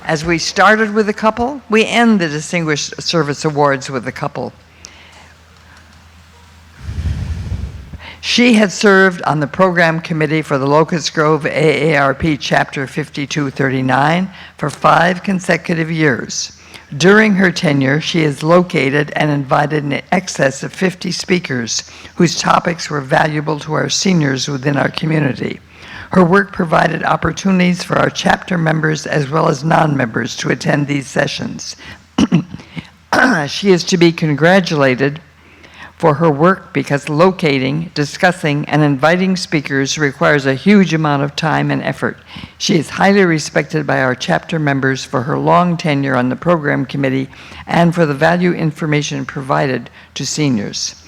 As we started with a couple, we end the Distinguished Service Awards with a couple. She had served on the program committee for the Locust Grove AARP Chapter 5239 for 5 consecutive years. During her tenure, she has located and invited in excess of 50 speakers whose topics were valuable to our seniors within our community. Her work provided opportunities for our chapter members as well as non-members to attend these sessions. She is to be congratulated for her work because locating, discussing, and inviting speakers requires a huge amount of time and effort. She is highly respected by our chapter members for her long tenure on the program committee and for the value information provided to seniors.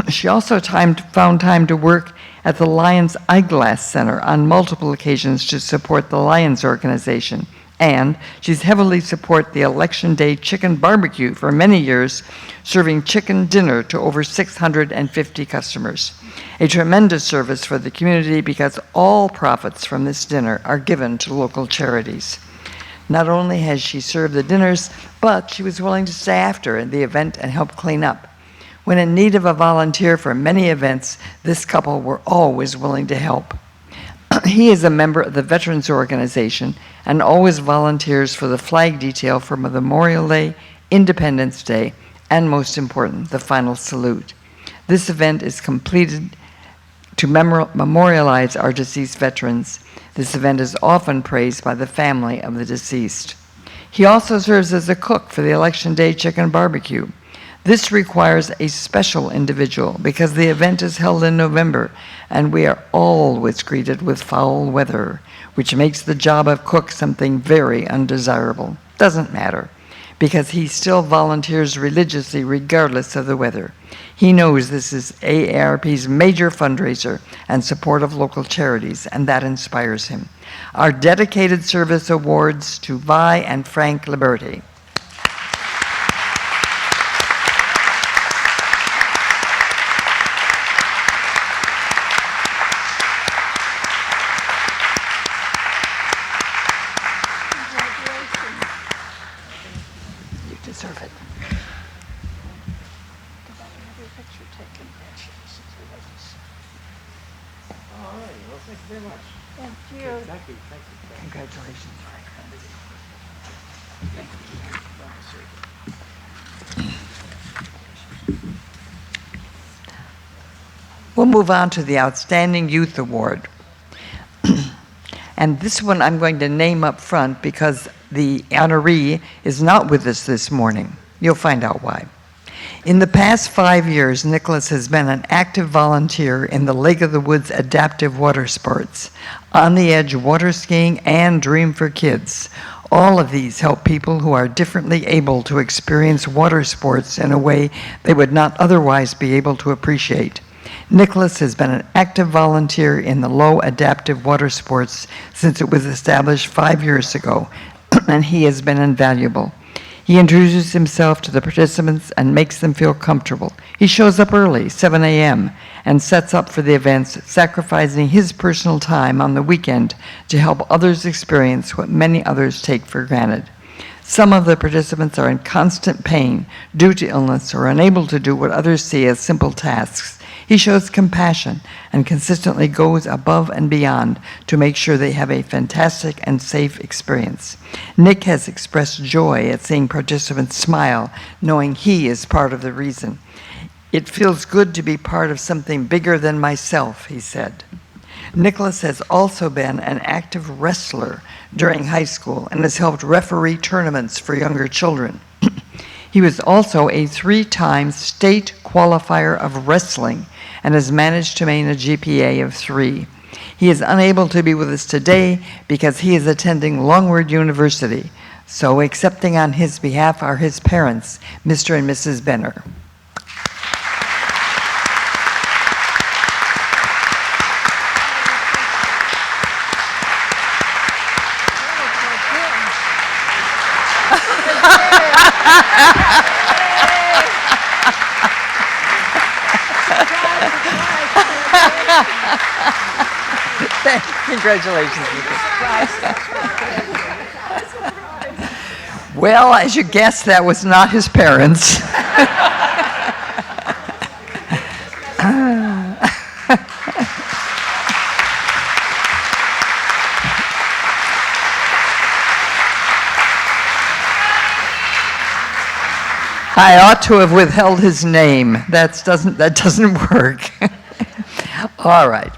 She also found time to work at the Lions Eyeglass Center on multiple occasions to support the Lions organization. And she's heavily supported the Election Day Chicken Barbecue for many years, serving chicken dinner to over 650 customers. A tremendous service for the community because all profits from this dinner are given to local charities. Not only has she served the dinners, but she was willing to stay after the event and help clean up. When in need of a volunteer for many events, this couple were always willing to help. He is a member of the Veterans Organization and always volunteers for the flag detail for Memorial Day, Independence Day, and most important, the final salute. This event is completed to memorialize our deceased veterans. This event is often praised by the family of the deceased. He also serves as a cook for the Election Day Chicken Barbecue. This requires a special individual because the event is held in November and we are always greeted with foul weather, which makes the job of cook something very undesirable. Doesn't matter, because he still volunteers religiously regardless of the weather. He knows this is AARP's major fundraiser and support of local charities, and that inspires him. Our dedicated service awards to Vi and Frank Liberty. Deserve it. All right, well, thank you very much. Thank you. Thank you, thank you. Congratulations, Frank. We'll move on to the Outstanding Youth Award. And this one I'm going to name up front because the honoree is not with us this morning. You'll find out why. In the past 5 years, Nicholas has been an active volunteer in the Lake of the Woods adaptive water sports, On the Edge water skiing, and Dream for Kids. All of these help people who are differently able to experience water sports in a way they would not otherwise be able to appreciate. Nicholas has been an active volunteer in the low adaptive water sports since it was established 5 years ago, and he has been invaluable. He introduces himself to the participants and makes them feel comfortable. He shows up early, 7 a.m., and sets up for the events, sacrificing his personal time on the weekend to help others experience what many others take for granted. Some of the participants are in constant pain due to illness or unable to do what others see as simple tasks. He shows compassion and consistently goes above and beyond to make sure they have a fantastic and safe experience. Nick has expressed joy at seeing participants smile, knowing he is part of the reason. It feels good to be part of something bigger than myself, he said. Nicholas has also been an active wrestler during high school and has helped referee tournaments for younger children. He was also a 3-time state qualifier of wrestling and has managed to maintain a GPA of 3. He is unable to be with us today because he is attending Longwood University, so accepting on his behalf are his parents, Mr. and Mrs. Benner. Congratulations. Well, as you guessed, that was not his parents. I ought to have withheld his name. That doesn't work. All right.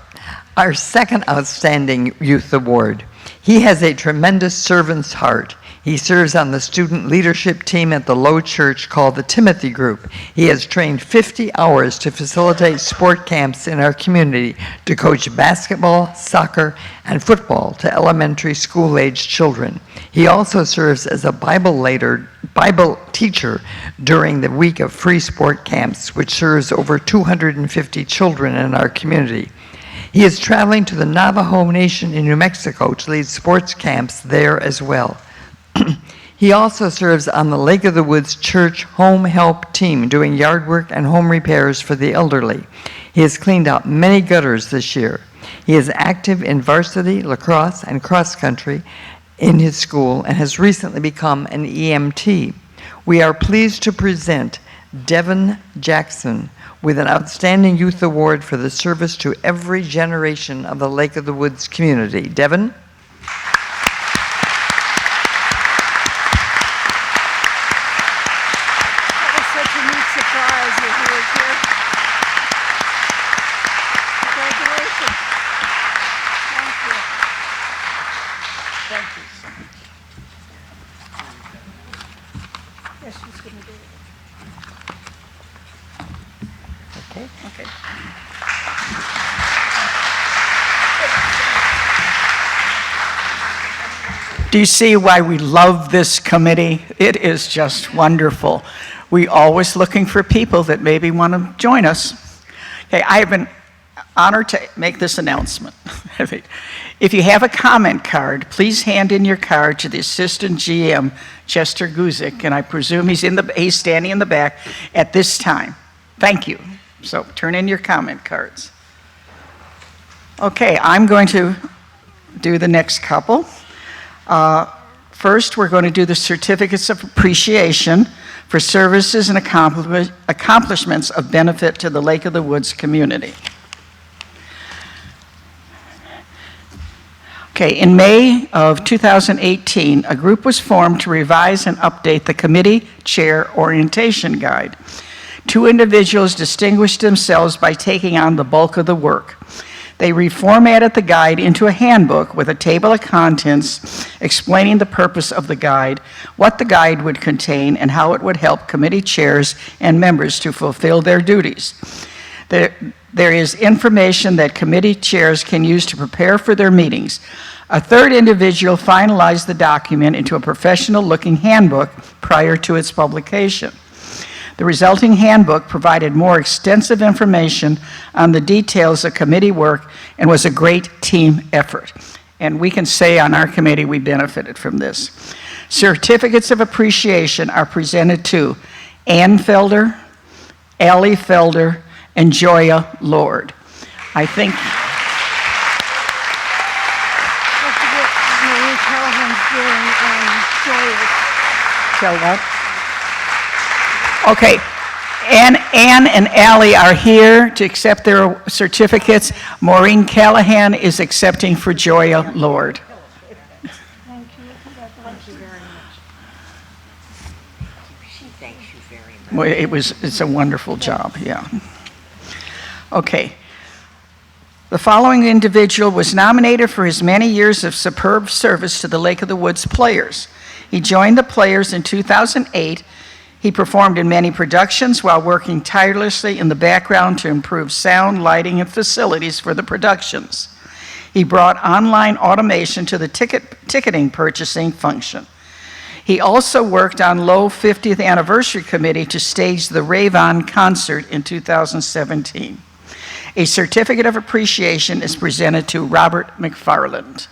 Our second outstanding youth award. He has a tremendous servant's heart. He serves on the student leadership team at the Low Church called the Timothy Group. He has trained 50 hours to facilitate sport camps in our community to coach basketball, soccer, and football to elementary school-aged children. He also serves as a Bible teacher during the week of free sport camps, which serves over 250 children in our community. He is traveling to the Navajo Nation in New Mexico to lead sports camps there as well. He also serves on the Lake of the Woods Church Home Help Team, doing yard work and home repairs for the elderly. He has cleaned out many gutters this year. He is active in varsity, lacrosse, and cross country in his school and has recently become an EMT. We are pleased to present Devin Jackson with an Outstanding Youth Award for the service to every generation of the Lake of the Woods community. Devin? That was such a neat surprise that he was here. Congratulations. Thank you. Thank you. Yes, she's going to do it. Okay. Do you see why we love this committee? It is just wonderful. We always looking for people that maybe want to join us. Okay, I have been honored to make this announcement. If you have a comment card, please hand in your card to the Assistant GM, Chester Guzik, and I presume he's standing in the back at this time. Thank you. So turn in your comment cards. Okay, I'm going to do the next couple. First, we're going to do the certificates of appreciation for services and accomplishments of benefit to the Lake of the Woods community. Okay, in May of 2018, a group was formed to revise and update the committee chair orientation guide. 2 individuals distinguished themselves by taking on the bulk of the work. They reformatted the guide into a handbook with a table of contents explaining the purpose of the guide, what the guide would contain, and how it would help committee chairs and members to fulfill their duties. There is information that committee chairs can use to prepare for their meetings. A third individual finalized the document into a professional-looking handbook prior to its publication. The resulting handbook provided more extensive information on the details of committee work and was a great team effort. And we can say on our committee we benefited from this. Certificates of appreciation are presented to Ann Felder, Allie Felder, and Joya Lord. I think Marie Callahan's doing Joyous. Tell what? Okay. Ann and Allie are here to accept their certificates. Maureen Callahan is accepting for Joya Lord. Thank you. Congratulations. She thanks you very much. Well, it's a wonderful job, yeah. Okay. The following individual was nominated for his many years of superb service to the Lake of the Woods Players. He joined the Players in 2008. He performed in many productions while working tirelessly in the background to improve sound, lighting, and facilities for the productions. He brought online automation to the ticketing purchasing function. He also worked on Low 50th Anniversary Committee to stage the Rave-On concert in 2017. A certificate of appreciation is presented to Robert McFarland.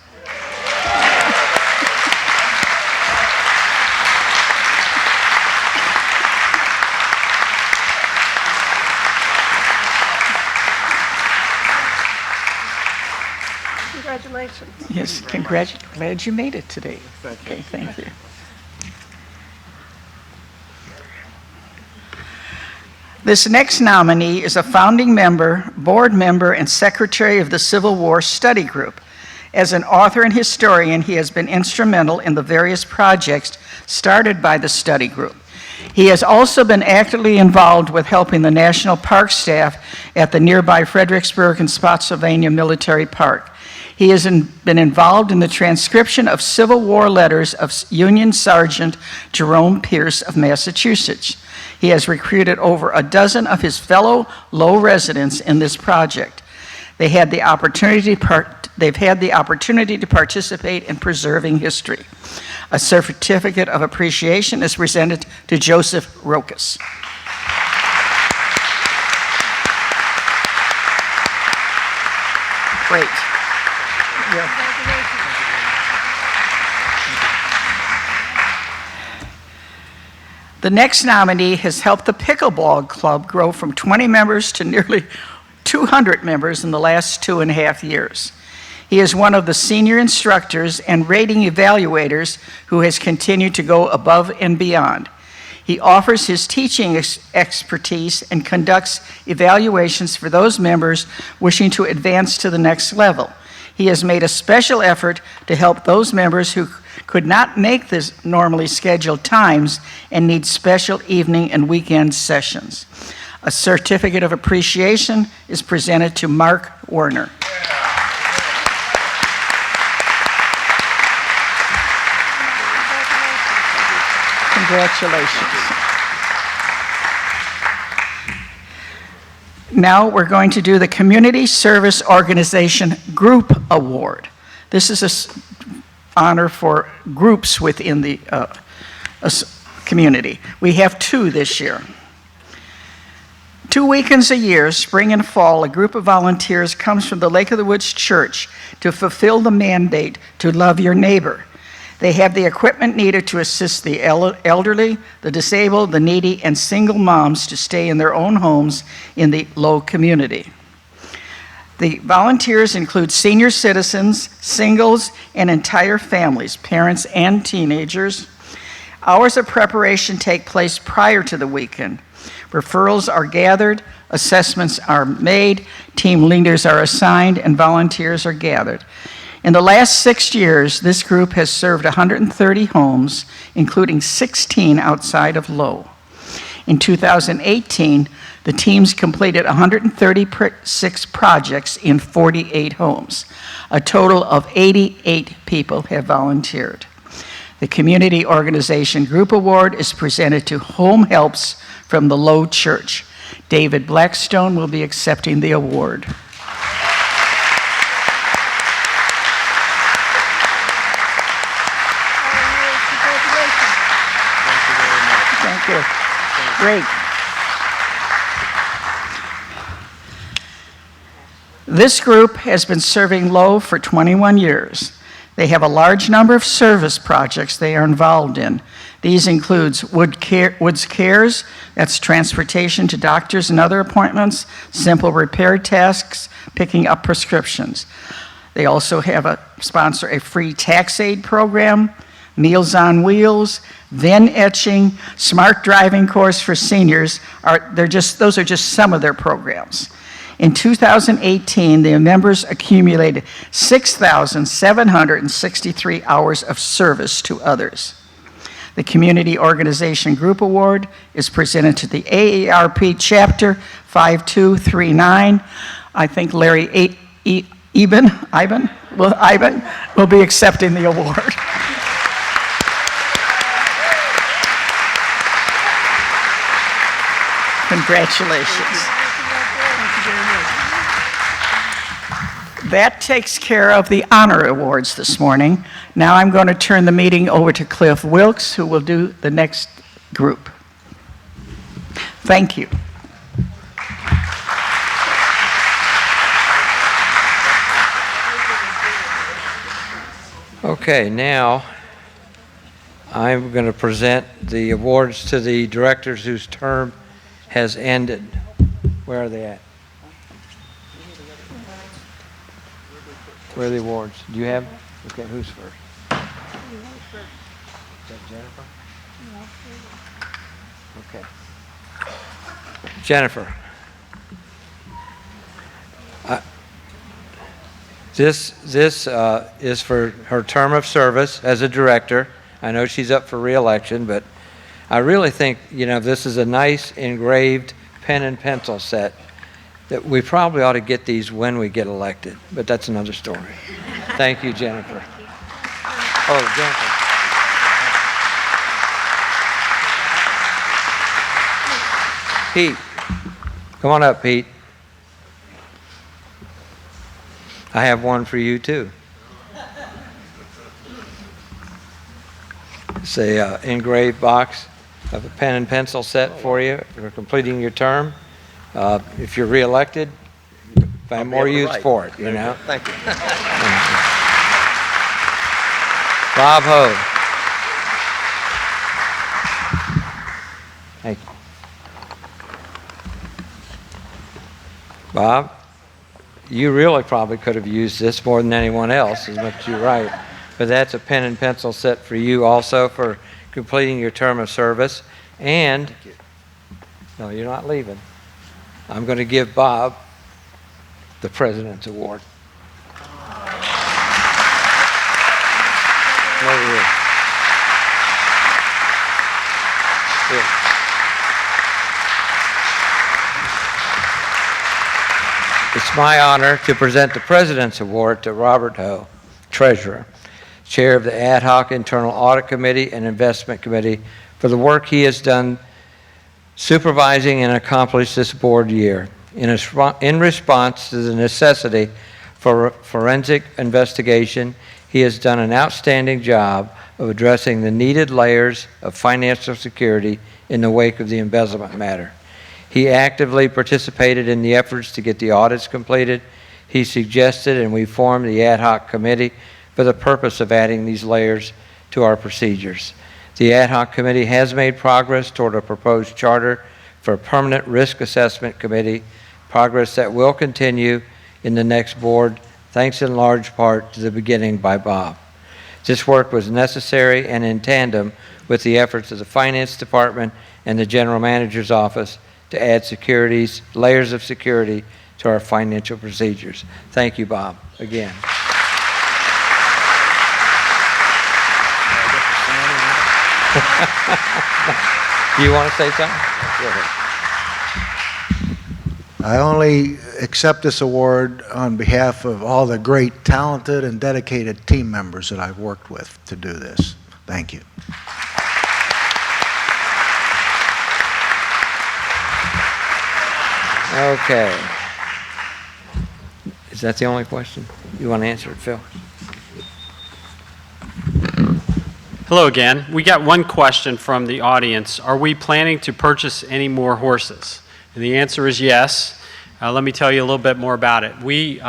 Congratulations. Yes, glad you made it today. Okay, thank you. This next nominee is a founding member, board member, and secretary of the Civil War Study Group. As an author and historian, he has been instrumental in the various projects started by the study group. He has also been actively involved with helping the National Park staff at the nearby Fredericksburg and Spotsylvania Military Park. He has been involved in the transcription of Civil War letters of Union Sergeant Jerome Pierce of Massachusetts. He has recruited over a dozen of his fellow Low residents in this project. They've had the opportunity to participate in preserving history. A certificate of appreciation is presented to Joseph Rokas. Great. The next nominee has helped the Pickleball Club grow from 20 members to nearly 200 members in the last 2.5 years. He is one of the senior instructors and rating evaluators who has continued to go above and beyond. He offers his teaching expertise and conducts evaluations for those members wishing to advance to the next level. He has made a special effort to help those members who could not make this normally scheduled times and need special evening and weekend sessions. A certificate of appreciation is presented to Mark Werner. Congratulations. Now we're going to do the Community Service Organization Group Award. This is an honor for groups within the community. We have 2 this year. 2 weekends a year, spring and fall, a group of volunteers comes from the Lake of the Woods Church to fulfill the mandate to love your neighbor. They have the equipment needed to assist the elderly, the disabled, the needy, and single moms to stay in their own homes in the Low community. The volunteers include senior citizens, singles, and entire families, parents and teenagers. Hours of preparation take place prior to the weekend. Referrals are gathered, assessments are made, team leaders are assigned, and volunteers are gathered. In the last 6 years, this group has served 130 homes, including 16 outside of Low. In 2018, the teams completed 136 projects in 48 homes. A total of 88 people have volunteered. The Community Organization Group Award is presented to Home Helps from the Low Church. David Blackstone will be accepting the award. Thank you. Great. This group has been serving Low for 21 years. They have a large number of service projects they are involved in. These includes Woods Cares, that's transportation to doctors and other appointments, simple repair tasks, picking up prescriptions. They also sponsor a free tax aid program, Meals on Wheels, VIN etching, smart driving course for seniors. Those are just some of their programs. In 2018, the members accumulated 6,763 hours of service to others. The Community Organization Group Award is presented to the AARP Chapter 5239. I think Larry Iben will be accepting the award. Congratulations. That takes care of the honor awards this morning. Now I'm going to turn the meeting over to Cliff Wilkes, who will do the next group. Thank you. Okay, now I'm going to present the awards to the directors whose term has ended. Where are they at? Where are the awards? Do you have? Okay, who's first? Is that Jennifer? Okay. Jennifer. This is for her term of service as a director. I know she's up for re-election, but I really think, this is a nice engraved pen and pencil set that we probably ought to get these when we get elected, but that's another story. Thank you, Jennifer. Oh, Jennifer. Pete, come on up, Pete. I have one for you, too. It's a engraved box of a pen and pencil set for you for completing your term. If you're reelected, find more use for it, Thank you. Bob Hogue. Thank you. Bob, you really probably could have used this more than anyone else, as much as you write. But that's a pen and pencil set for you also for completing your term of service. And, no, you're not leaving. I'm going to give Bob the President's Award. Over here. Here. It's my honor to present the President's Award to Robert Ho, Treasurer, Chair of the Ad Hoc Internal Audit Committee and Investment Committee, for the work he has done supervising and accomplished this board year. In response to the necessity for forensic investigation, he has done an outstanding job of addressing the needed layers of financial security in the wake of the embezzlement matter. He actively participated in the efforts to get the audits completed. He suggested, and we formed the ad hoc committee for the purpose of adding these layers to our procedures. The ad hoc committee has made progress toward a proposed charter for a permanent risk assessment committee, progress that will continue in the next board, thanks in large part to the beginning by Bob. This work was necessary and in tandem with the efforts of the Finance Department and the General Manager's Office to add layers of security to our financial procedures. Thank you, Bob, again. Do you want to say something? Go ahead. I only accept this award on behalf of all the great, talented, and dedicated team members that I've worked with to do this. Thank you. Okay. Is that the only question? You want to answer it, Phil? Hello again. We got one question from the audience. Are we planning to purchase any more horses? And the answer is yes. Let me tell you a little bit more about it. We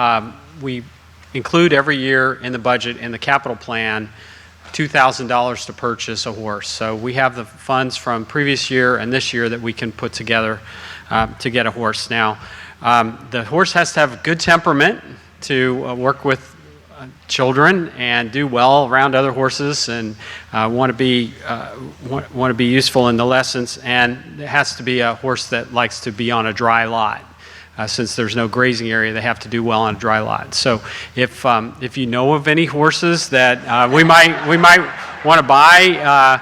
include every year in the budget, in the capital plan, $2,000 to purchase a horse. So we have the funds from previous year and this year that we can put together to get a horse. Now, the horse has to have good temperament to work with children and do well around other horses and want to be useful in the lessons, and it has to be a horse that likes to be on a dry lot. Since there's no grazing area, they have to do well on a dry lot. So if you know of any horses that we might want to buy,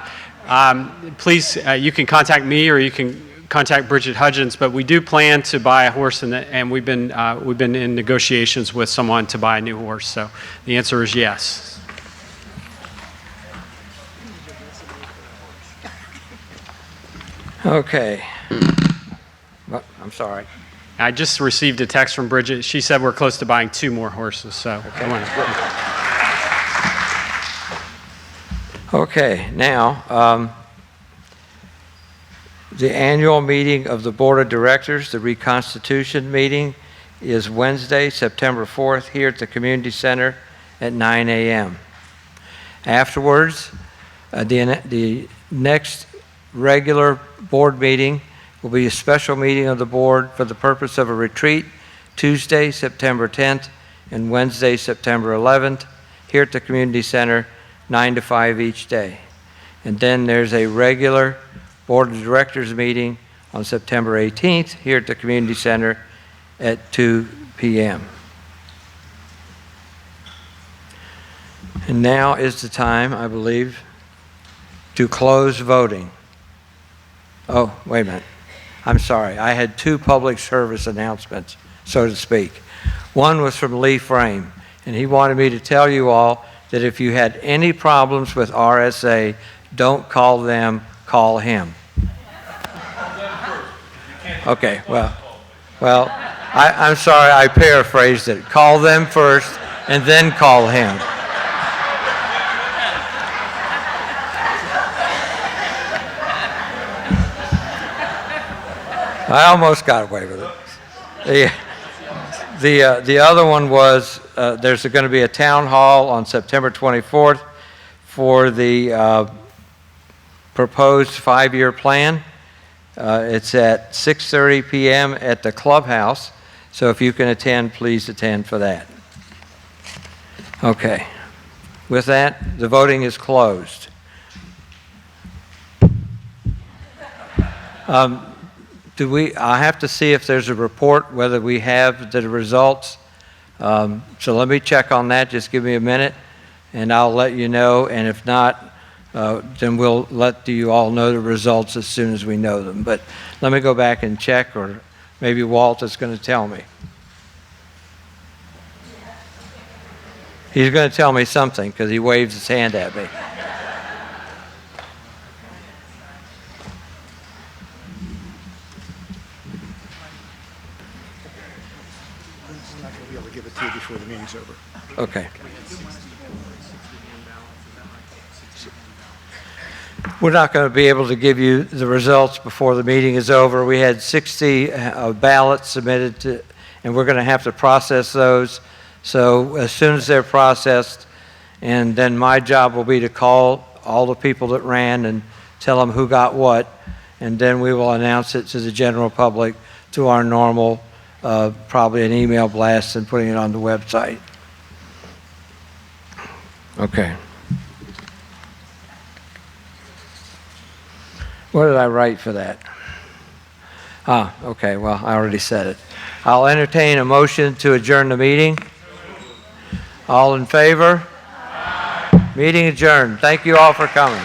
please you can contact me or you can contact Bridget Hudgens. But we do plan to buy a horse, and we've been in negotiations with someone to buy a new horse. So the answer is yes. Okay. Well, I'm sorry. I just received a text from Bridget. She said we're close to buying 2 more horses. So Okay, now, the annual meeting of the Board of Directors, the reconstitution meeting, is Wednesday, September 4th, here at the Community Center at 9 a.m. Afterwards, the next regular board meeting will be a special meeting of the board for the purpose of a retreat, Tuesday, September 10th, and Wednesday, September 11th, here at the Community Center, 9 to 5 each day. And then there's a regular Board of Directors meeting on September 18th here at the Community Center at 2 p.m. And now is the time, I believe, to close voting. Oh, wait a minute. I'm sorry. I had 2 public service announcements, so to speak. One was from Lee Frame, and he wanted me to tell you all that if you had any problems with RSA, don't call them, call him. Okay, well, I'm sorry, I paraphrased it. Call them first, and then call him. I almost got away with it. The other one was there's going to be a town hall on September 24th for the proposed 5-year plan. It's at 6:30 p.m. at the clubhouse, so if you can attend, please attend for that. Okay. With that, the voting is closed. I have to see if there's a report, whether we have the results. So let me check on that. Just give me a minute, and I'll let you know. And if not, then we'll let you all know the results as soon as we know them. But let me go back and check, or maybe Walt is going to tell me. He's going to tell me something because he waves his hand at me. I'm not going to be able to give it to you before the meeting's over. Okay. We're not going to be able to give you the results before the meeting is over. We had 60 ballots submitted, and we're going to have to process those. So as soon as they're processed, and then my job will be to call all the people that ran and tell them who got what, and then we will announce it to the general public through our normal, probably an email blast and putting it on the website. Okay. What did I write for that? Okay, well, I already said it. I'll entertain a motion to adjourn the meeting. All in favor? Meeting adjourned. Thank you all for coming.